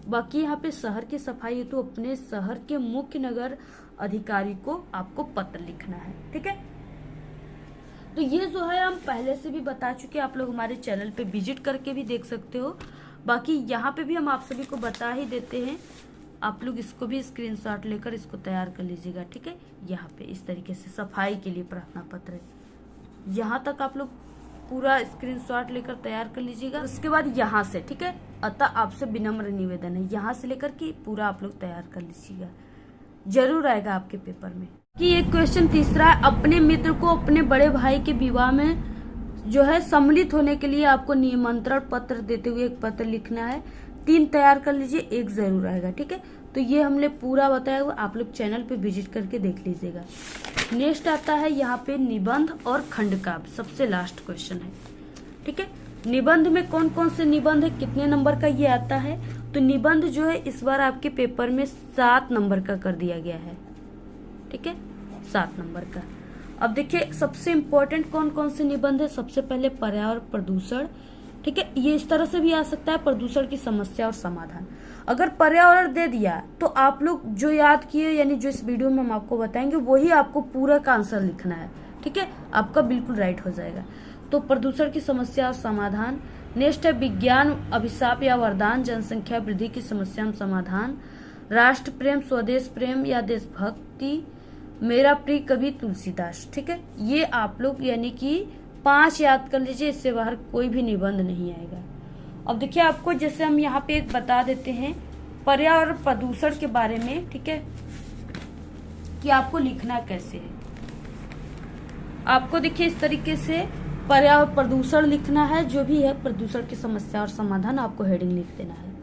बाकी यहाँ पे शहर की सफाई हेतु तो अपने शहर के मुख्य नगर अधिकारी को आपको पत्र लिखना है। ठीक है, तो ये जो है हम पहले से भी बता चुके, आप लोग हमारे चैनल पे विजिट करके भी देख सकते हो। बाकी यहाँ पे भी हम आप सभी को बता ही देते हैं, आप लोग इसको भी स्क्रीनशॉट लेकर इसको तैयार कर लीजिएगा। ठीक है, यहाँ पे इस तरीके से सफाई के लिए प्रार्थना पत्र है, यहाँ तक आप लोग पूरा स्क्रीनशॉट लेकर तैयार कर लीजिएगा। उसके बाद यहाँ से, ठीक है, अतः आपसे विनम्र निवेदन है, यहाँ से लेकर के पूरा आप लोग तैयार कर लीजिएगा, जरूर आएगा आपके पेपर में। कि एक क्वेश्चन तीसरा है, अपने मित्र को अपने बड़े भाई के विवाह में जो है सम्मिलित होने के लिए आपको निमंत्रण पत्र देते हुए एक पत्र लिखना है। 3 तैयार कर लीजिए, 1 जरूर आएगा। ठीक है, तो ये हमने पूरा बताया हुआ, आप लोग चैनल पे विजिट करके देख लीजिएगा। नेक्स्ट आता है यहाँ पे निबंध और खंड काव्य, सबसे लास्ट क्वेश्चन है। ठीक है, निबंध में कौन कौन से निबंध है, कितने नंबर का ये आता है, तो निबंध जो है इस बार आपके पेपर में 7 नंबर का कर दिया गया है। ठीक है, 7 नंबर का। अब देखिए सबसे इम्पोर्टेंट कौन कौन से निबंध है। सबसे पहले पर्यावरण प्रदूषण, ठीक है, ये इस तरह से भी आ सकता है, प्रदूषण की समस्या और समाधान। अगर पर्यावरण दे दिया तो आप लोग जो याद किए, यानी जो इस वीडियो में हम आपको बताएंगे वही आपको पूरा का आंसर लिखना है। ठीक है, आपका बिल्कुल राइट हो जाएगा। तो प्रदूषण की समस्या और समाधान। नेक्स्ट है विज्ञान अभिशाप या वरदान, जनसंख्या वृद्धि की समस्या में समाधान। राष्ट्र प्रेम, स्वदेश प्रेम या देशभक्ति, मेरा प्रिय कवि तुलसीदास। ठीक है, ये आप लोग यानी कि 5 याद कर लीजिए, इससे बाहर कोई भी निबंध नहीं आएगा। अब देखिए आपको जैसे हम यहाँ पे एक बता देते हैं पर्यावरण प्रदूषण के बारे में। ठीक है, कि आपको लिखना कैसे है। आपको देखिए इस तरीके से पर्यावरण प्रदूषण लिखना है, जो भी है प्रदूषण की समस्या और समाधान, आपको हेडिंग लिख देना है।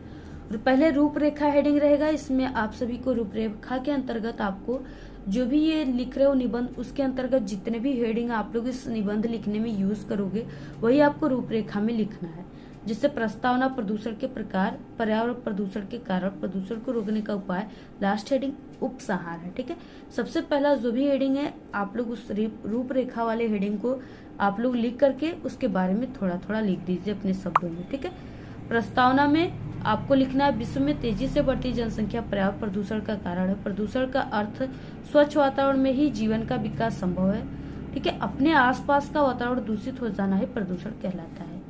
और पहले रूपरेखा हेडिंग रहेगा, इसमें आप सभी को रूपरेखा के अंतर्गत आपको जो भी ये लिख रहे हो निबंध, उसके अंतर्गत जितने भी हेडिंग आप लोग इस निबंध लिखने में यूज करोगे वही आपको रूपरेखा में लिखना है। जिससे प्रस्तावना, प्रदूषण के प्रकार, पर्यावरण प्रदूषण के कारण, प्रदूषण को रोकने का उपाय, लास्ट हेडिंग उपसंहार है। ठीक है, सबसे पहला जो भी हेडिंग है आप लोग उस रूपरेखा वाले हेडिंग को आप लोग लिख करके उसके बारे में थोड़ा थोड़ा लिख दीजिए अपने शब्दों में। ठीक है, प्रस्तावना में आपको लिखना है विश्व में तेजी से बढ़ती जनसंख्या पर्यावरण प्रदूषण का कारण है। प्रदूषण का अर्थ स्वच्छ वातावरण में ही जीवन का विकास संभव है। ठीक है, अपने आसपास का वातावरण दूषित हो जाना ही प्रदूषण कहलाता है।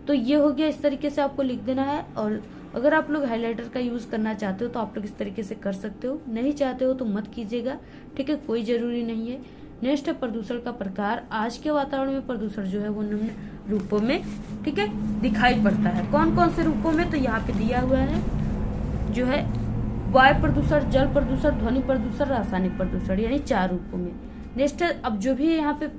तो ये हो गया, इस तरीके से आपको लिख देना है। और अगर आप लोग हाइलाइटर का यूज करना चाहते हो तो आप लोग इस तरीके से कर सकते हो, नहीं चाहते हो तो मत कीजिएगा। ठीक है, कोई जरूरी नहीं है। नेक्स्ट है प्रदूषण का प्रकार। आज के वातावरण में प्रदूषण जो है वो निम्न रूपों में, ठीक है, दिखाई पड़ता है। कौन कौन से रूपों में, तो यहाँ पे दिया हुआ है जो है वायु प्रदूषण, जल प्रदूषण, ध्वनि प्रदूषण, रासायनिक प्रदूषण, यानी 4 रूपों में। नेक्स्ट है, अब जो भी यहाँ पे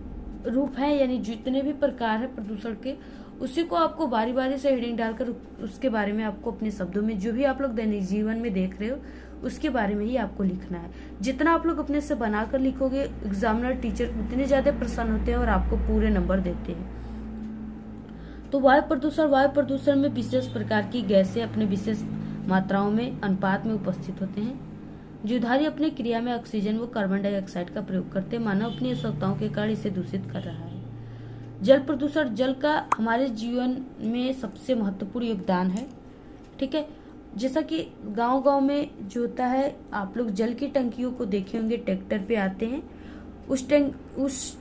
रूप है यानी जितने भी प्रकार है प्रदूषण के, उसी को आपको बारी बारी से हेडिंग डालकर उसके बारे में आपको अपने शब्दों में जो भी आप लोग दैनिक जीवन में देख रहे हो उसके बारे में ही आपको लिखना है। जितना आप लोग अपने से बनाकर लिखोगे एग्जामिनर टीचर उतने ज्यादा प्रसन्न होते हैं और आपको पूरे नंबर देते हैं। तो वायु प्रदूषण में विशेष प्रकार की गैसें अपने विशेष मात्राओं में अनुपात में उपस्थित होते हैं। जीवधारी अपने क्रिया में ऑक्सीजन व कार्बन डाइऑक्साइड का प्रयोग करते, मानव अपनी आवश्यकताओं के कारण इसे दूषित कर रहा है। जल प्रदूषण, जल का हमारे जीवन में सबसे महत्वपूर्ण योगदान है। ठीक है, जैसा कि गांव-गांव में जो होता है, आप लोग जल की टंकियों को देखे होंगे, ट्रैक्टर पे आते हैं उस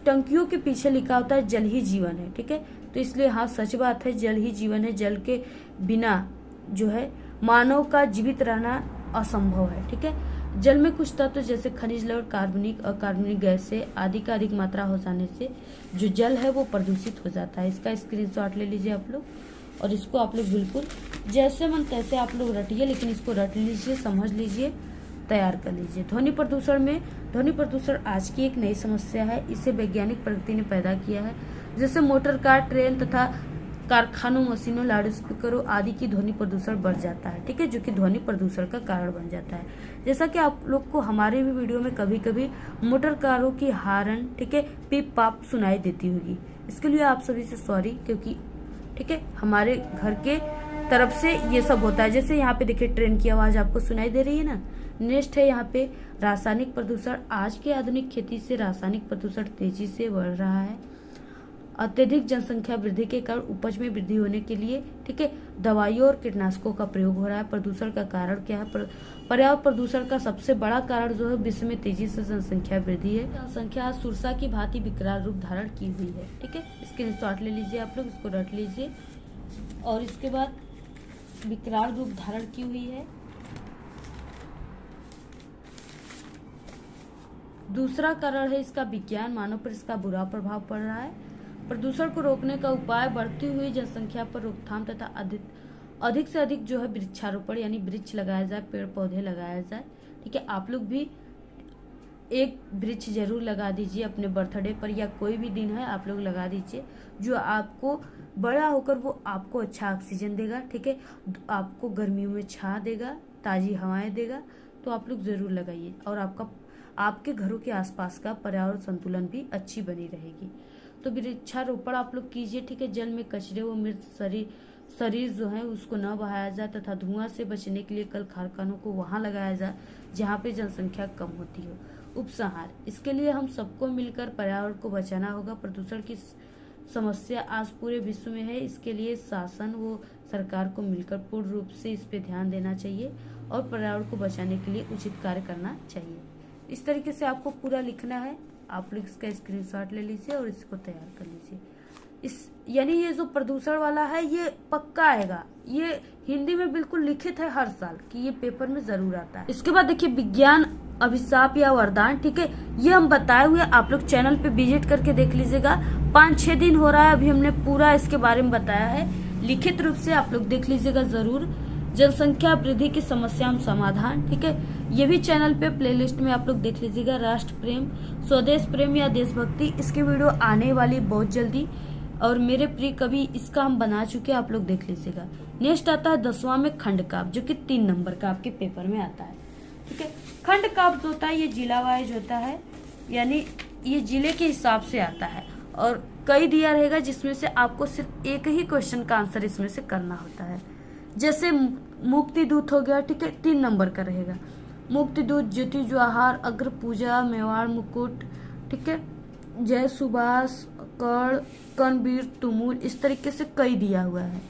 टंकियों के पीछे लिखा होता है जल ही जीवन है। ठीक है, तो इसलिए हाँ सच बात है, जल ही जीवन है। जल के बिना जो है मानव का जीवित रहना असंभव है। ठीक है, जल में कुछ तत्व जैसे खनिज लवण, कार्बनिक, अकार्बनिक गैसें आदि का अधिक मात्रा हो जाने से जो जल है वो प्रदूषित हो जाता है। इसका स्क्रीनशॉट ले लीजिए आप लोग, और इसको आप लोग बिल्कुल जैसे मन तैसे आप लोग रटिए, लेकिन इसको रट लीजिए, समझ लीजिए, तैयार कर लीजिए। ध्वनि प्रदूषण आज की एक नई समस्या है। इसे वैज्ञानिक प्रगति ने पैदा किया है। जैसे मोटर कार, ट्रेन तथा कारखानों, मशीनों, लाउड स्पीकरों आदि की ध्वनि प्रदूषण बढ़ जाता है। ठीक है, जो कि ध्वनि प्रदूषण का कारण बन जाता है। जैसा कि आप लोग को हमारे भी वीडियो में कभी कभी मोटर कारों की हार्न, ठीक है, पीप पाप सुनाई देती होगी। इसके लिए आप सभी से सॉरी, क्योंकि ठीक है हमारे घर के तरफ से ये सब होता है। जैसे यहाँ पे देखिए ट्रेन की आवाज आपको सुनाई दे रही है ना। नेक्स्ट है यहाँ पे रासायनिक प्रदूषण। आज के आधुनिक खेती से रासायनिक प्रदूषण तेजी से बढ़ रहा है। अत्यधिक जनसंख्या वृद्धि के कारण उपज में वृद्धि होने के लिए, ठीक है, दवाइयों और कीटनाशकों का प्रयोग हो रहा है। प्रदूषण का कारण क्या है? पर्यावरण प्रदूषण का सबसे बड़ा कारण जो है विश्व में तेजी से जनसंख्या वृद्धि है। जनसंख्या सुरसा की भांति विकराल रूप धारण की हुई है। ठीक है, स्क्रीनशॉट ले लीजिए आप लोग, इसको रट लीजिए। और इसके बाद विकराल रूप धारण की हुई है। दूसरा कारण है इसका विज्ञान, मानव पर इसका बुरा प्रभाव पड़ रहा है। प्रदूषण को रोकने का उपाय बढ़ती हुई जनसंख्या पर रोकथाम तथा अधिक से अधिक जो है वृक्षारोपण, यानी वृक्ष लगाया जाए, पेड़ पौधे लगाया जाए। ठीक है, आप लोग भी एक वृक्ष जरूर लगा दीजिए अपने बर्थडे पर, या कोई भी दिन है आप लोग लगा दीजिए, जो आपको बड़ा होकर वो आपको अच्छा ऑक्सीजन देगा। ठीक है, आपको गर्मियों में छां देगा, ताजी हवाएं देगा, तो आप लोग जरूर लगाइए। और आपके घरों के आसपास का पर्यावरण संतुलन भी अच्छी बनी रहेगी। तो वृक्षारोपण आप लोग कीजिए। ठीक है, जल में कचरे व मृत शरीर जो है उसको न बहाया जाए तथा धुआं से बचने के लिए कल कारखानों को वहां लगाया जाए जहां पे जनसंख्या कम होती हो। उपसंहार, इसके लिए हम सबको मिलकर पर्यावरण को बचाना होगा। प्रदूषण की समस्या आज पूरे विश्व में है। इसके लिए शासन व सरकार को मिलकर पूर्ण रूप से इस पे ध्यान देना चाहिए और पर्यावरण को बचाने के लिए उचित कार्य करना चाहिए। इस तरीके से आपको पूरा लिखना है। आप लोग इसका स्क्रीनशॉट ले लीजिए और इसको तैयार कर लीजिए। यानी ये जो प्रदूषण वाला है ये पक्का आएगा, ये हिंदी में बिल्कुल लिखित है हर साल कि ये पेपर में जरूर आता है। इसके बाद देखिए विज्ञान अभिशाप या वरदान। ठीक है, ये हम बताए हुए, आप लोग चैनल पे विजिट करके देख लीजिएगा। 5-6 दिन हो रहा है, अभी हमने पूरा इसके बारे में बताया है लिखित रूप से, आप लोग देख लीजिएगा जरूर। जनसंख्या वृद्धि की समस्या में समाधान। ठीक है, ये भी चैनल पे प्लेलिस्ट में आप लोग देख लीजिएगा। राष्ट्र प्रेम, स्वदेश प्रेम या देशभक्ति, इसकी वीडियो आने वाली बहुत जल्दी। और मेरे प्रिय कवि, इसका हम बना चुके, आप लोग देख लीजिएगा। नेक्स्ट आता है 10वां में खंड काव्य, जो कि 3 नंबर का आपके पेपर में आता है। ठीक है, खंड काव्य जो होता है ये जिला वाइज होता है, यानी ये जिले के हिसाब से आता है और कई दिया रहेगा जिसमें से आपको सिर्फ एक ही क्वेश्चन का आंसर इसमें से करना होता है। जैसे मुक्ति दूत हो गया, ठीक है, 3 नंबर का रहेगा। मुक्ति दूत, ज्योति जवाहर, अग्र पूजा, मेवाड़ मुकुट, ठीक है, जय सुभाष, कर्णवीर, तुमुल, इस तरीके से कई दिया हुआ है।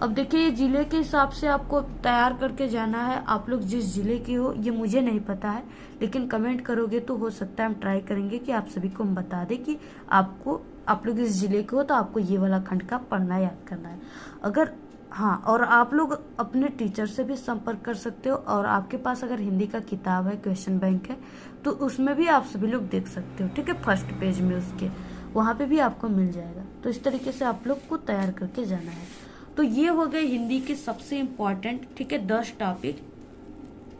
अब देखिए ये जिले के हिसाब से आपको तैयार करके जाना है। आप लोग जिस जिले के हो ये मुझे नहीं पता है, लेकिन कमेंट करोगे तो हो सकता है हम ट्राई करेंगे कि आप सभी को हम बता दें कि आप लोग इस जिले के हो तो आपको ये वाला खंड का पढ़ना याद करना है। अगर हाँ, और आप लोग अपने टीचर से भी संपर्क कर सकते हो, और आपके पास अगर हिंदी का किताब है, क्वेश्चन बैंक है, तो उसमें भी आप सभी लोग देख सकते हो। ठीक है, फर्स्ट पेज में उसके वहां पे भी आपको मिल जाएगा। तो इस तरीके से आप लोग को तैयार करके जाना है। तो ये हो गए हिंदी के सबसे इम्पोर्टेंट, ठीक है, 10 टॉपिक,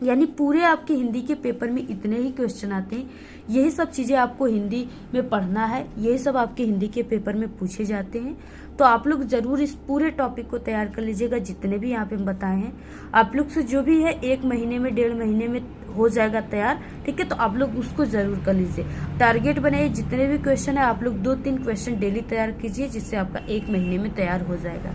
यानी पूरे आपके हिंदी के पेपर में इतने ही क्वेश्चन आते हैं। यही सब चीजें आपको हिंदी में पढ़ना है, यही सब आपके हिंदी के पेपर में पूछे जाते हैं। तो आप लोग जरूर इस पूरे टॉपिक को तैयार कर लीजिएगा, जितने भी यहाँ पे हम बताए हैं। आप लोग से जो भी है 1 महीने में, 1.5 महीने में हो जाएगा तैयार। ठीक है, तो आप लोग उसको जरूर कर लीजिए। टारगेट बनाइए, जितने भी क्वेश्चन है आप लोग 2-3 क्वेश्चन डेली तैयार कीजिए, जिससे आपका 1 महीने में तैयार हो जाएगा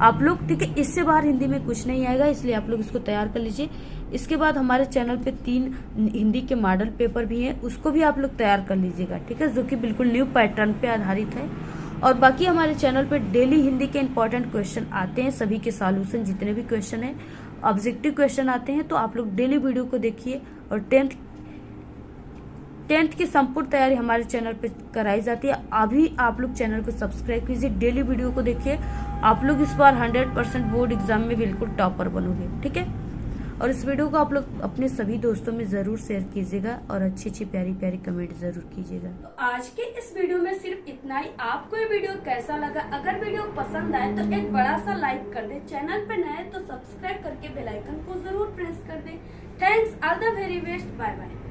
आप लोग। ठीक है, इससे बाहर हिंदी में कुछ नहीं आएगा, इसलिए आप लोग इसको तैयार कर लीजिए। इसके बाद हमारे चैनल पे 3 हिंदी के मॉडल पेपर भी हैं, उसको भी आप लोग तैयार कर लीजिएगा। ठीक है, जो कि बिल्कुल न्यू पैटर्न पे आधारित है। और बाकी हमारे चैनल पे डेली हिंदी के इंपॉर्टेंट क्वेश्चन आते हैं, सभी के सॉल्यूशन, जितने भी क्वेश्चन हैं, ऑब्जेक्टिव क्वेश्चन आते हैं। तो आप लोग डेली वीडियो को देखिए और 10th की संपूर्ण तैयारी हमारे चैनल पे कराई जाती है। अभी आप लोग चैनल को सब्सक्राइब कीजिए, डेली वीडियो को देखिए। आप लोग इस बार 100% बोर्ड एग्जाम में बिल्कुल टॉपर बनोगे, ठीक है। और इस वीडियो को आप लोग अपने सभी दोस्तों में जरूर शेयर कीजिएगा और अच्छी अच्छी प्यारी प्यारी कमेंट जरूर कीजिएगा। तो आज के इस वीडियो में सिर्फ इतना ही। आपको ये वीडियो कैसा लगा? अगर वीडियो पसंद आए तो एक बड़ा सा लाइक कर दे, चैनल पे नए तो सब्सक्राइब करके बेल आइकन को जरूर प्रेस कर दे। Thanks, all the very best, bye bye.